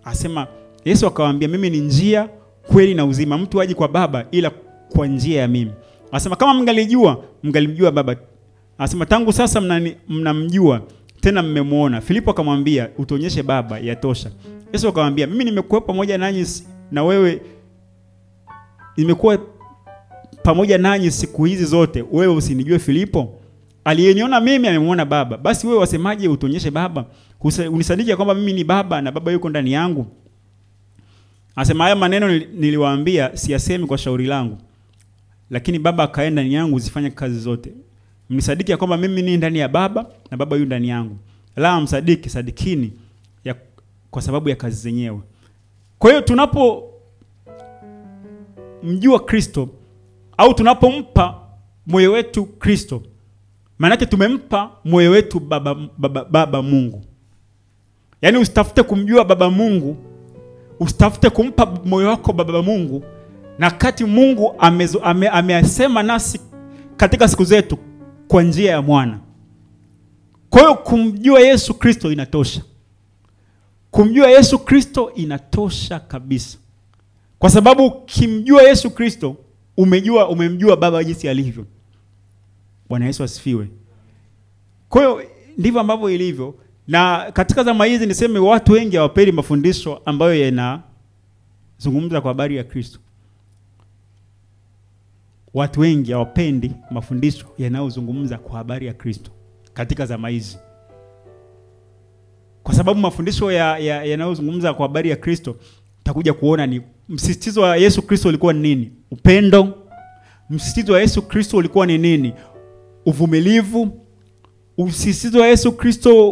asema, Yesu akawaambia, mimi ni njia, kweli na uzima, mtu haji kwa baba ila kwa njia ya mimi. Asema kama mngalimjua baba. Asema tangu sasa mnamjua tena mmemuona. Filipo akamwambia, utuonyeshe baba yatosha. Yesu akamwambia, mimi nimekuwa pamoja nanyi na wewe, nimekuwa pamoja nanyi siku hizi zote, wewe usinijue Filipo? Aliyeniona mimi amemuona baba. Basi wewe wasemaje utuonyeshe baba? Unisadiki kwamba mimi ni baba na baba yuko ndani yangu? Asema haya maneno niliwaambia siyasemi kwa shauri langu, lakini baba akaenda ndani yangu zifanye kazi zote. Mnisadiki kwamba mimi ni ndani ya baba na baba yu ndani yangu. La msadiki, sadikini kwa sababu ya kazi zenyewe. Kwa hiyo tunapomjua Kristo au tunapompa moyo wetu Kristo, maana yake tumempa moyo wetu baba Mungu. Yaani usitafute kumjua baba Mungu, usitafute kumpa moyo wako baba Mungu, na kati Mungu amesema nasi katika siku zetu kwa njia ya mwana. Kwa hiyo kumjua Yesu Kristo inatosha. Kumjua Yesu Kristo inatosha kabisa. Kwa sababu kimjua Yesu Kristo, umemjua baba jinsi alivyo. Bwana Yesu asifiwe. Kwa hiyo ndivyo ambavyo ilivyo. Na katika zama hizi niseme watu wengi hawapendi mafundisho ambayo yanazungumza kwa habari ya Kristo. Watu wengi hawapendi mafundisho yanayozungumza kwa habari ya Kristo katika zama hizi. Kwa sababu mafundisho yanayozungumza kwa habari ya Kristo, utakuja kuona ni msisitizo wa Yesu Kristo ulikuwa nini? Upendo, Msisitizo wa Yesu Kristo ulikuwa ni nini? Uvumilivu. Msisitizo wa Yesu Kristo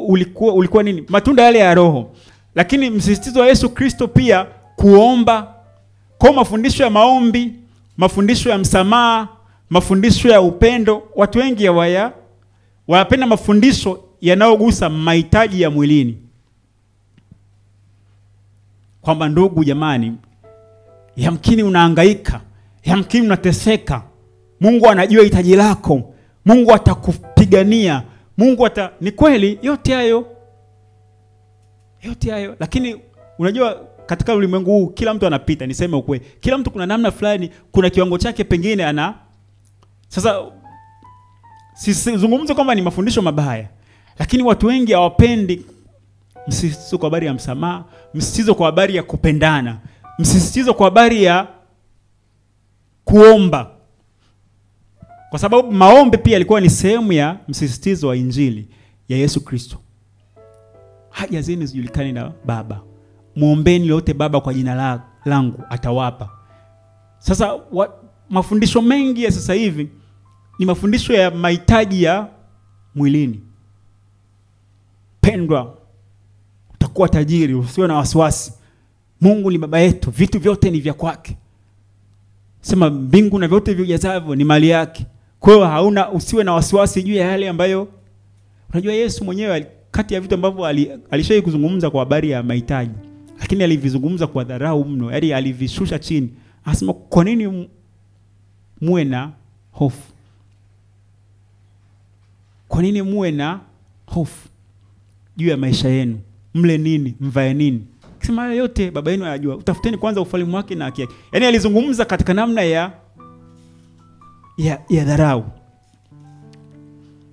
ulikuwa nini? Matunda yale ya Roho. Lakini msisitizo wa Yesu Kristo pia kuomba. Kwa mafundisho ya maombi, mafundisho ya msamaha, mafundisho ya upendo, watu wengi wanapenda mafundisho yanayogusa mahitaji ya mwilini. Kwamba ndugu jamani, yamkini unahangaika, yamkini unateseka. Mungu anajua hitaji lako. Mungu atakupigania. Ni kweli yote hayo. Lakini unajua katika ulimwengu huu kila mtu anapita, niseme ukweli. Kila mtu kuna namna fulani, kuna kiwango chake pengine Sasa sizungumze kwamba ni mafundisho mabaya, lakini watu wengi hawapendi msisitizo kwa habari ya msamaha, msisitizo kwa habari ya kupendana, msisitizo kwa habari ya kuomba. Kwa sababu maombi pia ilikuwa ni sehemu ya msisitizo wa Injili ya Yesu Kristo. Haja zenu zijulikane na Baba. Muombeni lote Baba kwa jina langu atawapa. Sasa mafundisho mengi ya sasa hivi ni mafundisho ya mahitaji ya mwilini. Pendwa, utakuwa tajiri, usiwe na wasiwasi. Mungu ni baba yetu, vitu vyote ni vya kwake. Sema mbingu na vyote vijazavyo ni mali yake. Kwa hiyo usiwe na wasiwasi juu ya yale ambayo unajua Yesu mwenyewe kati ya vitu ambavyo alishawahi kuzungumza kwa habari ya mahitaji, lakini alivizungumza kwa dharau mno, yaani alivishusha chini. Anasema kwa nini muwe na hofu? Kwa nini muwe na hofu juu ya maisha yenu? Mle nini, mvae nini? Kisema yote baba yenu anajua. Utafuteni kwanza ufalme wake na haki yake. Yaani alizungumza katika namna ya dharau.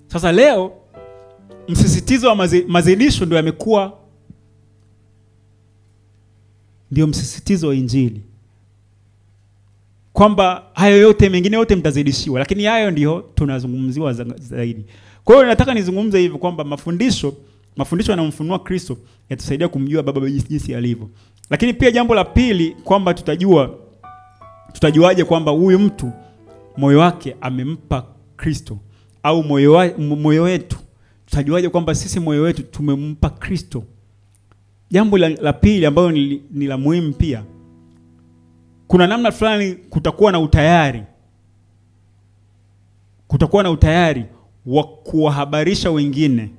Sasa leo msisitizo wa mazidisho ndio yamekuwa ndio msisitizo wa Injili. Kwamba hayo yote mengine yote mtazidishiwa, lakini hayo ndio tunazungumziwa zaidi. Kwa hiyo nataka nizungumze hivi kwamba mafundisho yanayomfunua Kristo yatusaidia kumjua Baba jinsi alivyo. Lakini pia jambo la pili kwamba tutajuaje kwamba huyu mtu moyo wake amempa Kristo, au moyo wetu tutajuaje kwamba sisi moyo wetu tumempa Kristo? Jambo la pili ambalo ni la muhimu pia, kuna namna fulani kutakuwa na utayari wa kuwahabarisha wengine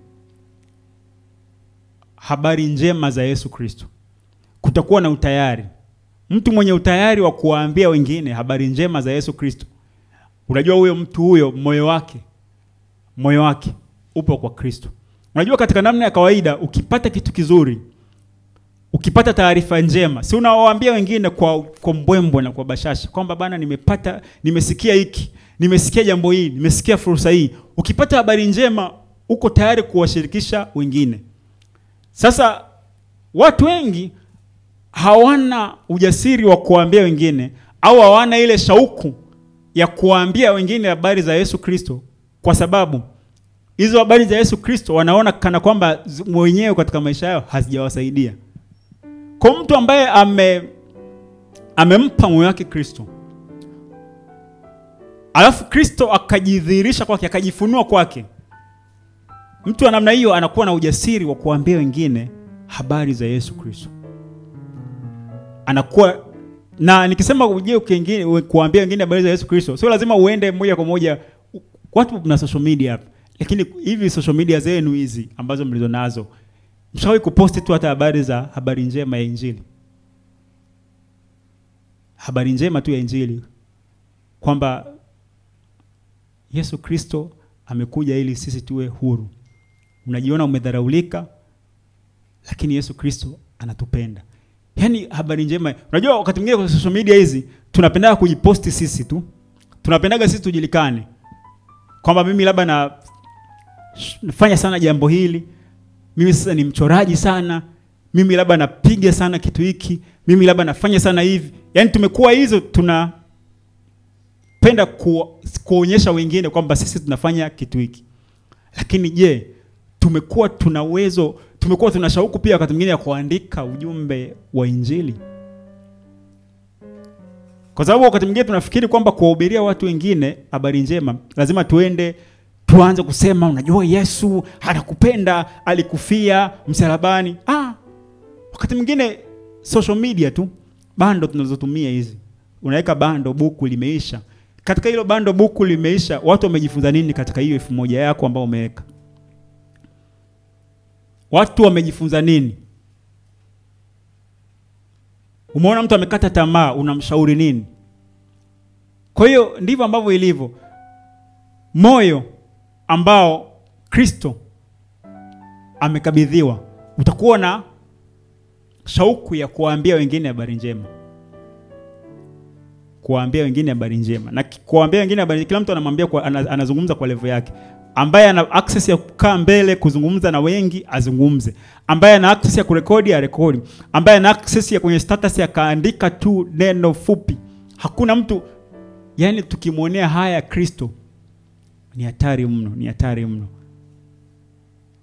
habari njema za Yesu Kristo. Kutakuwa na utayari. Mtu mwenye utayari wa kuwaambia wengine habari njema za Yesu Kristo, unajua huyo mtu huyo moyo wake upo kwa Kristo. Unajua katika namna ya kawaida ukipata kitu kizuri, ukipata taarifa njema, si unawaambia wengine kwa mbwembwe na kwa bashasha kwamba bana nimesikia hiki, nimesikia jambo hili, nimesikia fursa hii. Ukipata habari njema uko tayari kuwashirikisha wengine. Sasa watu wengi hawana ujasiri wa kuambia wengine, au hawana ile shauku ya kuambia wengine habari za Yesu Kristo, kwa sababu hizo habari za Yesu Kristo wanaona kana kwamba mwenyewe katika maisha yao hazijawasaidia. Kwa mtu ambaye amempa moyo wake Kristo, alafu Kristo akajidhihirisha kwake, akajifunua kwake, mtu wa namna hiyo anakuwa na ujasiri wa kuambia wengine habari za Yesu Kristo. Anakuwa na nikisema uje kuambia wengine habari za Yesu Kristo, sio lazima uende moja kwa moja. Watu na social media hapa, lakini hivi social media zenu hizi ambazo mlizo nazo, mshawahi kuposti tu hata habari njema ya Injili? Habari njema tu ya Injili kwamba Yesu Kristo amekuja ili sisi tuwe huru. Unajiona umedharaulika, lakini Yesu Kristo anatupenda. Yaani habari njema. Unajua wakati mwingine kwa social media hizi tunapenda kujiposti sisi tu. Tunapendaga sisi tujulikane. Kwamba mimi labda nafanya sana jambo hili. Mimi sasa ni mchoraji sana. Mimi labda napiga sana kitu hiki. Mimi labda nafanya sana hivi. Yaani tumekuwa hizo tunapenda kuonyesha wengine kwamba sisi tunafanya kitu hiki. Lakini je, tumekuwa tuna shauku pia wakati mwingine ya kuandika ujumbe wa Injili? Kwa sababu wakati mwingine tunafikiri kwamba kuwahubiria watu wengine habari njema lazima tuanze kusema unajua Yesu anakupenda, alikufia msalabani. Wakati mwingine social media tu, bando tunazotumia hizi. Unaweka bando, buku limeisha. Katika hilo bando, buku limeisha, watu wamejifunza nini katika hiyo 1000 yako ambao umeweka? Watu wamejifunza nini? Umeona mtu amekata tamaa, unamshauri nini? Kwa hiyo ndivyo ambavyo ilivyo. Moyo ambao Kristo amekabidhiwa, utakuwa na shauku ya kuwaambia wengine habari njema. Kuwaambia wengine habari njema. Na kuwaambia wengine habari, kila mtu anamwambia anazungumza kwa level yake. Ambaye ana access ya kukaa mbele kuzungumza na wengi azungumze. Ambaye ana access ya kurekodi arekodi. Ambaye ana access ya kwenye status ya kaandika tu neno fupi. Hakuna mtu, yani tukimuonea haya Kristo ni hatari mno, ni hatari mno.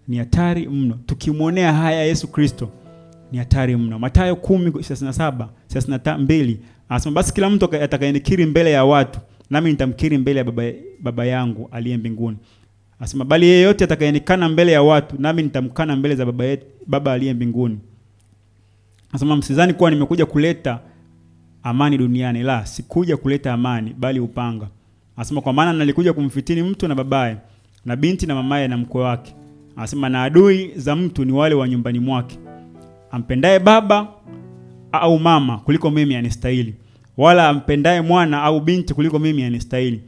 Ni hatari mno. Tukimuonea haya Yesu Kristo ni hatari mno. Mathayo 10:37-32 anasema basi kila mtu atakayenikiri mbele ya watu, nami nitamkiri mbele ya baba yangu aliye mbinguni. Anasema bali yeyote atakayenikana mbele ya watu, nami nitamkana mbele za baba aliye mbinguni. Anasema msidhani kuwa nimekuja kuleta amani duniani, la, sikuja kuleta amani bali upanga. Anasema kwa maana nalikuja kumfitini mtu na babaye, na binti na mamaye na mkwe wake. Anasema na adui za mtu ni wale wa nyumbani mwake. Ampendaye baba au mama kuliko mimi anistahili, wala ampendaye mwana au binti kuliko mimi anistahili.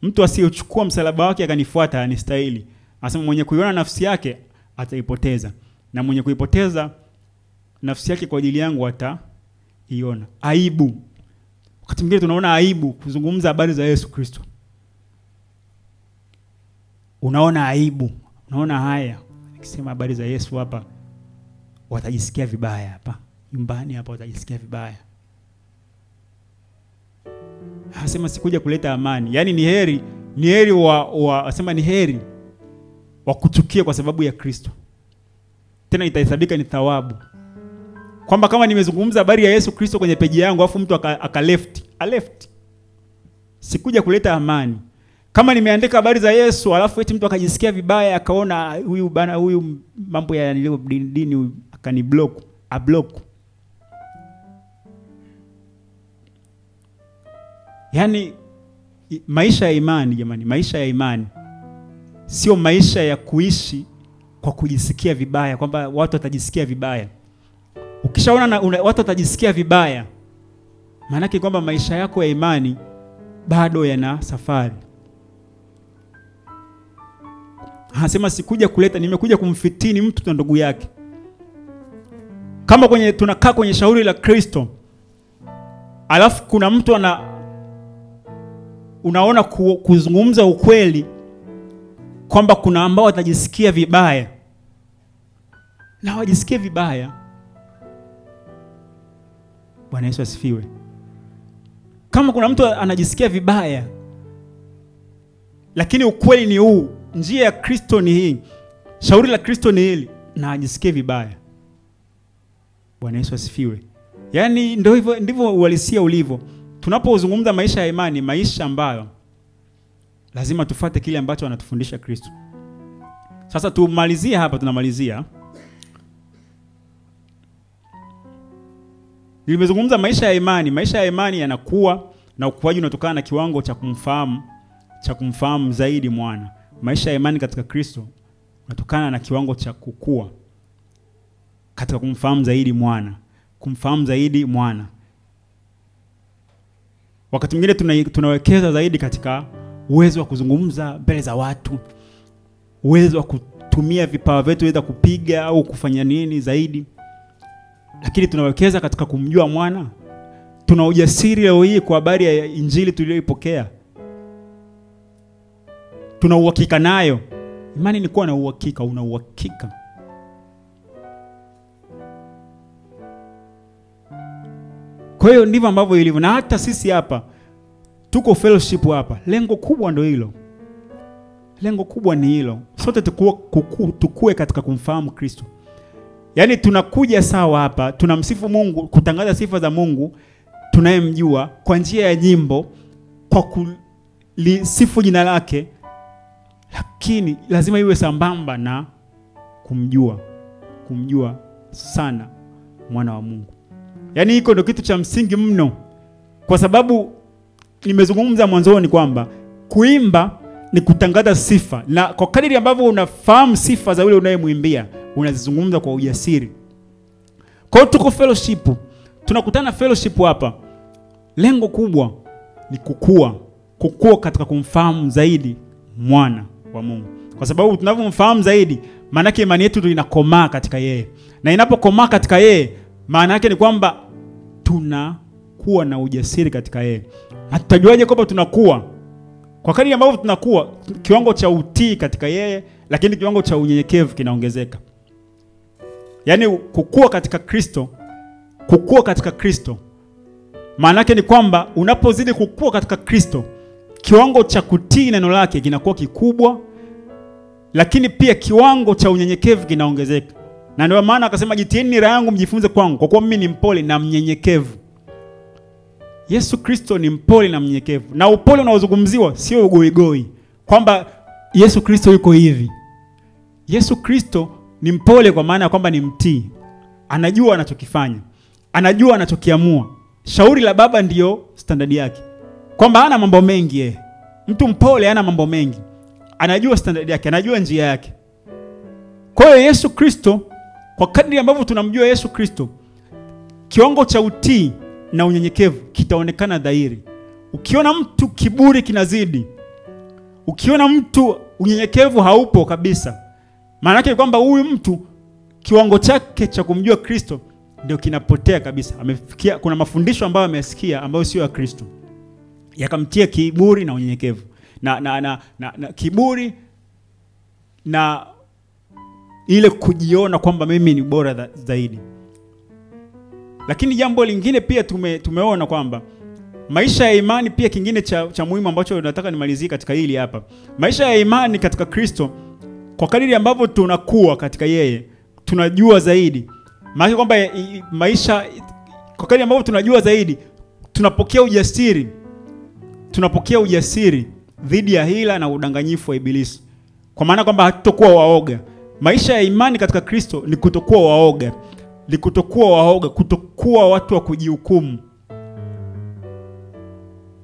Mtu asiyechukua msalaba wake akanifuata anistahili. Anasema mwenye kuiona nafsi yake ataipoteza, na mwenye kuipoteza nafsi yake kwa ajili yangu ataiona. Aibu. Wakati mwingine tunaona aibu kuzungumza habari za Yesu Kristo. Unaona aibu, unaona haya. Nikisema habari za Yesu hapa watajisikia vibaya hapa. Nyumbani hapa watajisikia vibaya. Anasema sikuja kuleta amani. Yaani ni heri asema ni heri wa kuchukia kwa sababu ya Kristo. Tena itahesabika ni thawabu. Kwamba kama nimezungumza habari ya Yesu Kristo kwenye peji yangu afu mtu aka left. Sikuja kuleta amani. Kama nimeandika habari za Yesu alafu eti mtu akajisikia vibaya akaona huyu mambo ya dini akaniblock, ablock. Yaani maisha ya imani jamani, maisha ya imani sio maisha ya kuishi kwa kujisikia vibaya, kwamba watu watajisikia vibaya. Ukishaona watu watajisikia vibaya, maana yake kwamba maisha yako ya imani bado yana safari. Anasema nimekuja kumfitini mtu na ndugu yake. Kama tunakaa kwenye shauri la Kristo, alafu kuna mtu unaona kuzungumza ukweli kwamba kuna ambao watajisikia vibaya, na wajisikie vibaya. Bwana Yesu asifiwe. Kama kuna mtu anajisikia vibaya, lakini ukweli ni huu, njia ya Kristo ni hii, shauri la Kristo ni hili, na ajisikie vibaya. Bwana Yesu asifiwe. Yaani ndivyo uhalisia ulivyo. Tunapozungumza maisha ya imani, maisha ambayo lazima tufuate kile ambacho anatufundisha Kristo. Sasa tumalizie hapa, tunamalizia. Nimezungumza maisha ya imani. Maisha ya imani yanakuwa na ukuaji unatokana na kiwango cha kumfahamu zaidi mwana. Maisha ya imani katika Kristo unatokana na kiwango cha kukua katika kumfahamu zaidi mwana. Wakati mwingine tunawekeza zaidi katika uwezo wa kuzungumza mbele za watu, uwezo wa kutumia vipawa vyetu weza kupiga au kufanya nini zaidi. Lakini tunawekeza katika kumjua mwana. Tuna ujasiri leo hii kwa habari ya injili tuliyoipokea. Tuna uhakika nayo. Imani ni kuwa na uhakika, una uhakika. Kwa hiyo ndivyo ambavyo ilivyo. Na hata sisi hapa tuko fellowship hapa. Lengo kubwa ndio hilo. Lengo kubwa ni hilo. Sote tukue katika kumfahamu Kristo. Yaani tunakuja sawa hapa, tunamsifu Mungu, kutangaza sifa za Mungu, tunayemjua kwa njia ya nyimbo, kwa kulisifu jina lake, lakini lazima iwe sambamba na kumjua sana mwana wa Mungu. Yaani hiko ndio kitu cha msingi mno, kwa sababu nimezungumza mwanzoni kwamba kuimba ni kutangaza sifa, na kwa kadiri ambavyo unafahamu sifa za yule unayemwimbia, unazizungumza kwa ujasiri. Kwa hiyo tuko fellowship, tunakutana fellowship hapa. Lengo kubwa ni kukua katika kumfahamu zaidi mwana wa Mungu. Kwa sababu tunapomfahamu zaidi, maana yake imani yetu inakomaa katika yeye. Na inapokomaa katika yeye, maana yake ni kwamba tunakuwa na ujasiri katika yeye. Na tutajuaje kwamba tunakuwa? Kwa kadri ambavyo tunakuwa, kiwango cha utii katika yeye, lakini kiwango cha unyenyekevu kinaongezeka. Yaani kukua katika Kristo, maana yake ni kwamba unapozidi kukua katika Kristo, kiwango cha kutii neno lake kinakuwa kikubwa, lakini pia kiwango cha unyenyekevu kinaongezeka. Na ndio maana akasema jitieni nira yangu mjifunze kwangu, kwa kuwa mimi ni mpole na mnyenyekevu. Yesu Kristo ni mpole na mnyenyekevu. Na upole unaozungumziwa sio ugoigoi, kwamba Yesu Kristo yuko hivi. Yesu Kristo ni mpole kwa maana ya kwamba ni mtii. Anajua anachokifanya. Anajua anachokiamua. Shauri la Baba ndiyo standard yake. Kwamba hana mambo mengi yeye. Mtu mpole hana mambo mengi. Anajua standard yake, anajua njia yake. Kwa hiyo Yesu Kristo, kwa kadri ambavyo tunamjua Yesu Kristo, kiwango cha utii na unyenyekevu kitaonekana dhahiri. Ukiona mtu kiburi kinazidi, ukiona mtu unyenyekevu haupo kabisa, maana yake kwamba huyu mtu kiwango chake cha kumjua Kristo ndio kinapotea kabisa. Amefikia, kuna mafundisho ambayo amesikia ambayo sio ya Kristo, yakamtia kiburi na unyenyekevu. Na kiburi na ile kujiona kwamba mimi ni bora zaidi. Lakini jambo lingine pia tumeona kwamba maisha ya imani pia kingine cha muhimu ambacho nataka nimalizie katika hili hapa. Maisha ya imani katika Kristo, kwa kadiri ambavyo tunakuwa katika yeye, tunajua zaidi. Maana kwamba maisha, kwa kadiri ambavyo tunajua zaidi, tunapokea ujasiri dhidi ya hila na udanganyifu wa ibilisi. Kwa maana kwamba hatutakuwa waoga. Maisha ya imani katika Kristo ni kutokuwa waoga, kutokuwa watu wa kujihukumu.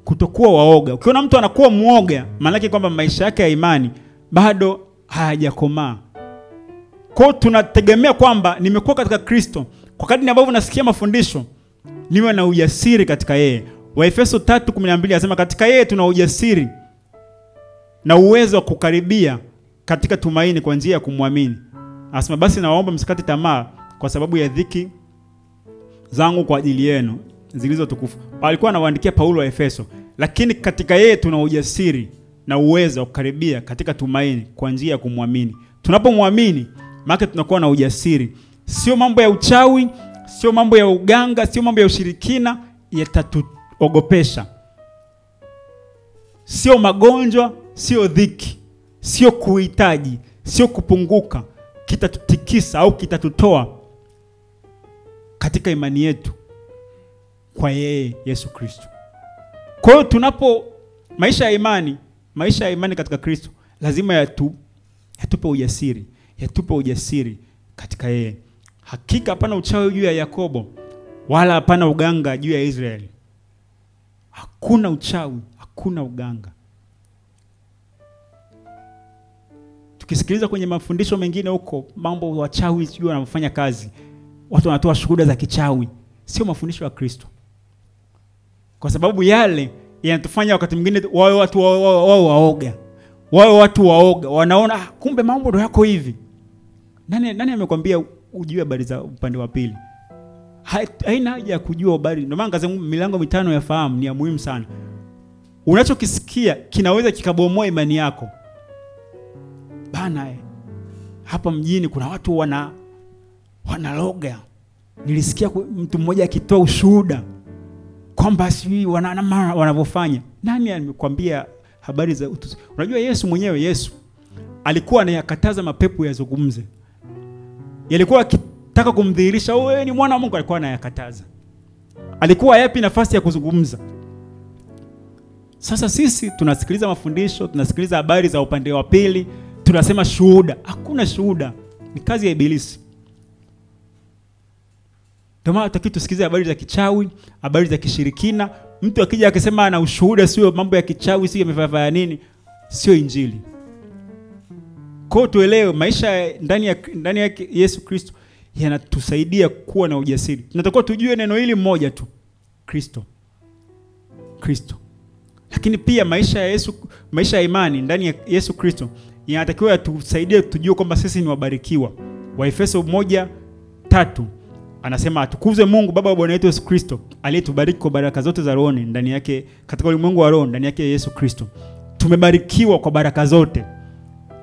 Kutokuwa waoga. Ukiona mtu anakuwa muoga, maana yake kwamba maisha yake ya imani bado hayajakomaa. Kwa hiyo tunategemea kwamba nimekuwa katika Kristo, kwa kadri ambavyo nasikia mafundisho, niwe na ujasiri katika yeye. Waefeso 3:12 anasema katika yeye tuna ujasiri na uwezo wa kukaribia katika tumaini kwa njia ya kumwamini. Anasema basi nawaomba msikate tamaa kwa sababu ya dhiki zangu kwa ajili yenu zilizo tukufu. Alikuwa anawaandikia Paulo wa Efeso, lakini katika yeye tuna ujasiri na uwezo wa kukaribia katika tumaini kwa njia ya kumwamini. Tunapomwamini, maana tunakuwa na ujasiri. Sio mambo ya uchawi, sio mambo ya uganga, sio mambo ya ushirikina yatatuogopesha. Sio magonjwa, sio dhiki, sio kuhitaji, sio kupunguka kitatutikisa au kitatutoa katika imani yetu kwa yeye Yesu Kristo. Kwa hiyo maisha ya imani katika Kristo lazima yatupe ujasiri katika yeye. Hakika hapana uchawi juu ya Yakobo, wala hapana uganga juu ya Israeli. Hakuna uchawi, hakuna uganga. Tukisikiliza kwenye mafundisho mengine huko, mambo wachawi sijui wanafanya kazi, watu wanatoa shuhuda za kichawi, sio mafundisho ya Kristo. Kwa sababu yale yanatufanya wakati mwingine wao watu waoga. Wao watu waoga, wanaona kumbe mambo ndio yako hivi. Nani amekwambia ujue habari za upande wa pili? Haina haja ya kujua habari. Ndio maana nikasema milango mitano ya fahamu ni ya muhimu sana. Unachokisikia kinaweza kikabomoa imani yako. Bana hapa mjini kuna watu wanaloga. Nilisikia mtu mmoja akitoa ushuhuda kwamba sijui wanavyofanya. Nani amekwambia habari za utu? Unajua Yesu alikuwa anayakataza mapepo yazungumze. Yalikuwa akitaka kumdhihirisha wewe ni mwana wa Mungu, alikuwa anayakataza. alikuwa yapi nafasi ya kuzungumza. Sasa sisi tunasikiliza mafundisho, tunasikiliza habari za upande wa pili, tunasema shuhuda. Hakuna shuhuda, ni kazi ya ibilisi. Ndio maana tusikilize habari za kichawi, habari za kishirikina. Mtu akija akisema ana ushuhuda, sio mambo ya kichawi, sio yamefanya nini, sio injili. Kwa tuelewe maisha ndani ya Yesu Kristo yanatusaidia kuwa na ujasiri. Tunatakiwa tujue neno hili moja tu, Kristo. Lakini pia maisha ya imani ndani ya Yesu Kristo yanatakiwa tusaidie tujue kwamba sisi ni wabarikiwa. Waefeso 1:3 anasema atukuzwe Mungu Baba wa Bwana wetu Yesu Kristo, aliyetubariki kwa baraka zote za roho ndani yake, katika ulimwengu wa roho ndani yake Yesu Kristo. Tumebarikiwa kwa baraka zote.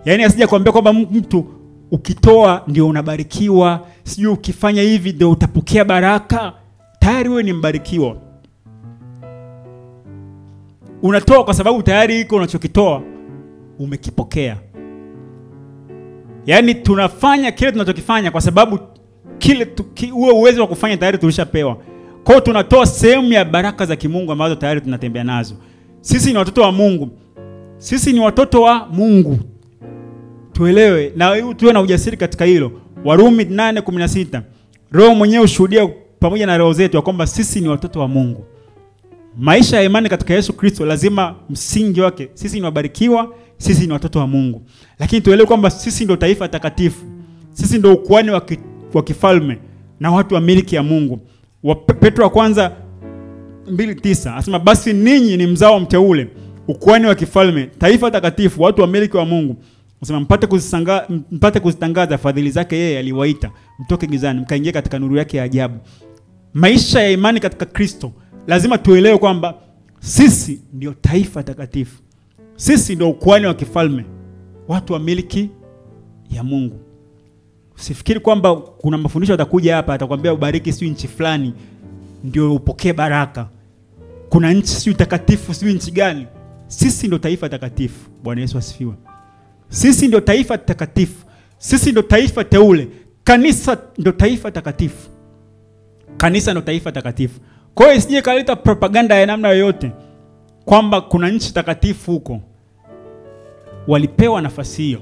Yaani asije kuambia kwamba mtu ukitoa ndio unabarikiwa, sio ukifanya hivi ndio utapokea baraka. Tayari wewe ni mbarikiwa. Unatoa kwa sababu tayari iko unachokitoa umekipokea. Yaani tunafanya kile tunachokifanya kwa sababu kile uwe uwezo wa kufanya tayari tulishapewa. Kwa hiyo tunatoa sehemu ya baraka za kimungu ambazo tayari tunatembea nazo. Sisi ni watoto wa Mungu. Sisi ni watoto wa Mungu. Tuelewe na tuwe na ujasiri katika hilo. Warumi 8:16. Roho mwenyewe ushuhudia pamoja na roho zetu ya kwamba sisi ni watoto wa Mungu. Maisha ya imani katika Yesu Kristo lazima msingi wake sisi ni wabarikiwa, sisi ni watoto wa Mungu. Lakini tuelewe kwamba sisi ndio taifa takatifu. Sisi ndio ukuhani wa kifalme na watu wa miliki ya Mungu. Petro wa kwanza 2:9 anasema basi ninyi ni mzao mteule, ukuhani wa kifalme, taifa takatifu, watu wa miliki wa Mungu. Anasema mpate kuzitangaza fadhili zake yeye aliwaita mtoke gizani mkaingia katika nuru yake ya ajabu. Maisha ya imani katika Kristo lazima tuelewe kwamba sisi ndio taifa takatifu. Sisi ndio ukuhani wa kifalme, watu wa miliki ya Mungu. Usifikiri kwamba kuna mafundisho atakuja hapa atakwambia ubariki sio nchi fulani ndio upokee baraka. Kuna nchi sio takatifu sio nchi gani? Sisi ndio taifa takatifu. Bwana Yesu asifiwe. Sisi ndio taifa takatifu. Sisi ndio taifa teule. Kanisa ndio taifa takatifu. Kanisa ndio taifa takatifu. Kwa hiyo isije kaleta propaganda ya namna yoyote kwamba kuna nchi takatifu huko. Walipewa nafasi hiyo,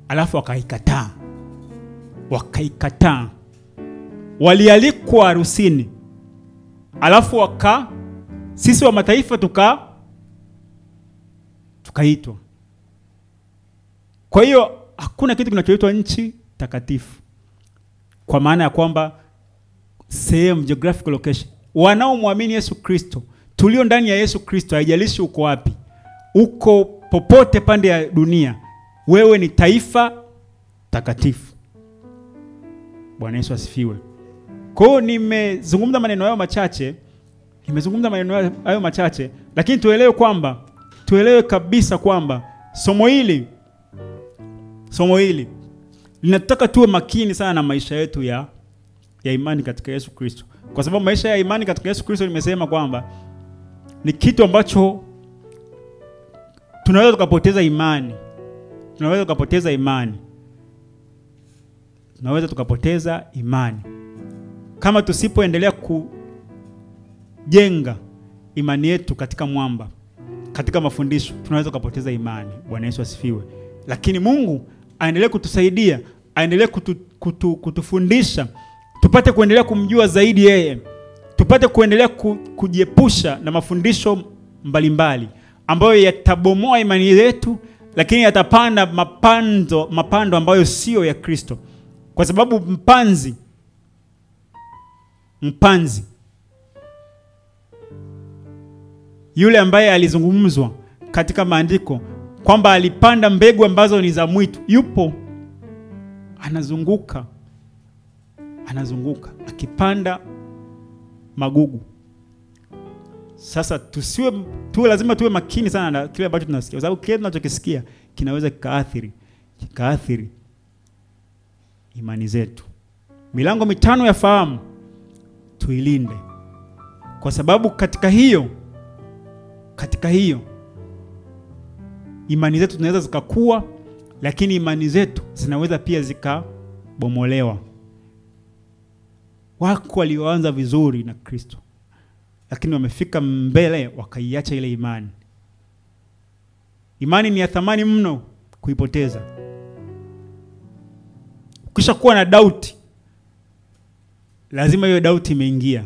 alafu wakaikataa. Walialikwa harusini, alafu sisi wa mataifa tukaitwa. Kwa hiyo hakuna kitu kinachoitwa nchi takatifu, kwa maana ya kwamba sehemu, geographical location. Wanaomwamini Yesu Kristo, tulio ndani ya Yesu Kristo, haijalishi uko wapi, uko popote pande ya dunia, wewe ni taifa takatifu. Bwana Yesu asifiwe. Kwa hiyo nimezungumza maneno hayo machache, lakini tuelewe kabisa kwamba somo hili linataka tuwe makini sana na maisha yetu ya imani katika Yesu Kristo. Kwa sababu maisha ya imani katika Yesu Kristo nimesema kwamba ni kitu ambacho tunaweza tukapoteza imani. Tunaweza tukapoteza imani kama tusipoendelea kujenga imani yetu katika mwamba, katika mafundisho. Tunaweza tukapoteza imani. Bwana Yesu asifiwe. Lakini Mungu aendelee kutusaidia, aendelee kutufundisha, tupate kuendelea kumjua zaidi yeye, tupate kuendelea kujiepusha na mafundisho mbalimbali ambayo yatabomoa imani yetu, lakini yatapanda mapando ambayo sio ya Kristo. Kwa sababu mpanzi yule ambaye alizungumzwa katika maandiko kwamba alipanda mbegu ambazo ni za mwitu, yupo anazunguka akipanda magugu. Sasa lazima tuwe makini sana na kile ambacho tunasikia, kwa sababu kile tunachokisikia kinaweza kikaathiri imani zetu. Milango 5 ya fahamu tuilinde, kwa sababu katika hiyo imani zetu zinaweza zikakua, lakini imani zetu zinaweza pia zikabomolewa. wako walioanza vizuri na Kristo, lakini wamefika mbele wakaiacha ile imani. Imani ni ya thamani mno kuipoteza. Ukisha kuwa na doubt, lazima hiyo doubt imeingia.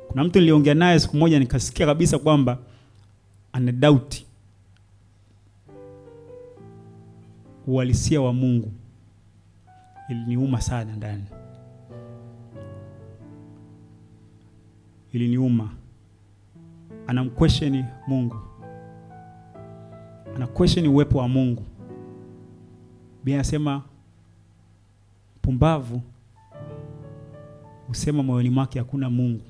Kuna mtu niliongea naye siku moja nikasikia kabisa kwamba ana doubt uhalisia wa Mungu. Iliniuma sana ndani. Iliniuma. Anamquestion Mungu. Anaquestion uwepo wa Mungu. Biblia inasema pumbavu usema moyoni mwake hakuna Mungu.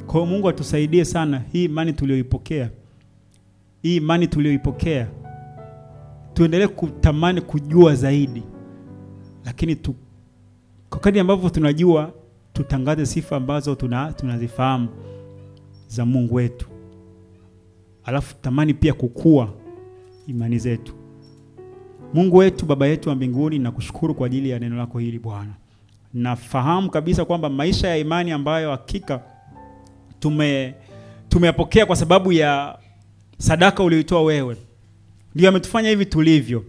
Kwa Mungu atusaidie sana hii imani tuliyoipokea. Hii imani tuliyoipokea tuendelee kutamani kujua zaidi. Lakini kwa kadri ambavyo tunajua tutangaze sifa ambazo tunazifahamu za Mungu wetu. Alafu tamani pia kukua imani zetu. Mungu wetu, Baba yetu wa mbinguni, nakushukuru kwa ajili ya neno lako hili Bwana. Nafahamu kabisa kwamba maisha ya imani ambayo hakika tumeyapokea kwa sababu ya sadaka uliyotoa wewe, ndio ametufanya hivi tulivyo.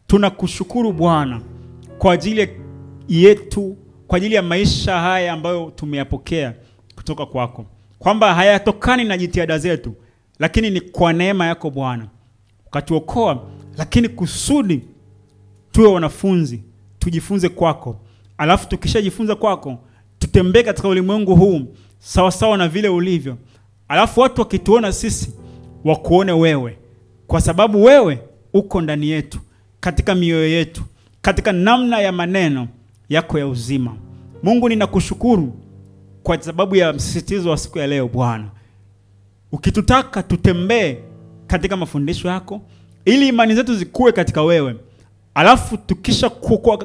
Tunakushukuru Bwana kwa ajili yetu, kwa ajili ya maisha haya ambayo tumeyapokea kutoka kwako, kwamba hayatokani na jitihada zetu, lakini ni kwa neema yako Bwana. Ukatuokoa, lakini kusudi tuwe wanafunzi, tujifunze kwako. Alafu tukishajifunza kwako, tutembee katika ulimwengu huu sawa sawa na vile ulivyo. Alafu watu wakituona sisi, wakuone wewe, kwa sababu wewe uko ndani yetu, katika mioyo yetu, katika namna ya maneno yako ya uzima. Mungu, ninakushukuru kwa sababu ya msisitizo wa siku ya leo Bwana. Ukitutaka tutembee katika mafundisho yako ili imani zetu zikue katika wewe. Alafu tukisha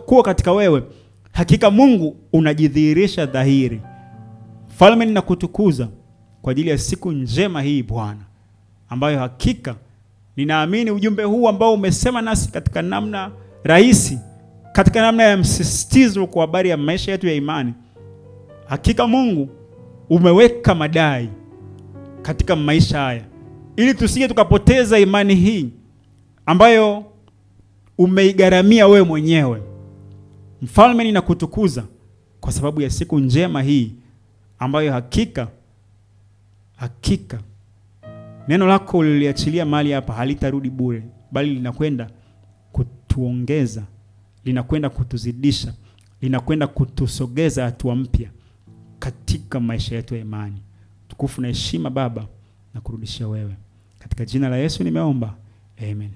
kuwa katika wewe, hakika Mungu unajidhihirisha dhahiri. Mfalme, ninakutukuza kwa ajili ya siku njema hii Bwana, ambayo hakika ninaamini ujumbe huu ambao umesema nasi katika namna rahisi, katika namna ya msisitizo kwa habari ya maisha yetu ya imani. Hakika Mungu umeweka madai katika maisha haya ili tusije tukapoteza imani hii ambayo umeigaramia wewe mwenyewe. Mfalme, ninakutukuza kwa sababu ya siku njema hii ambayo hakika neno lako uliliachilia mahali hapa halitarudi bure, bali linakwenda kutuongeza, linakwenda kutuzidisha, linakwenda kutusogeza hatua mpya katika maisha yetu ya imani. Tukufu na heshima Baba na kurudishia wewe. Katika jina la Yesu nimeomba. Amen.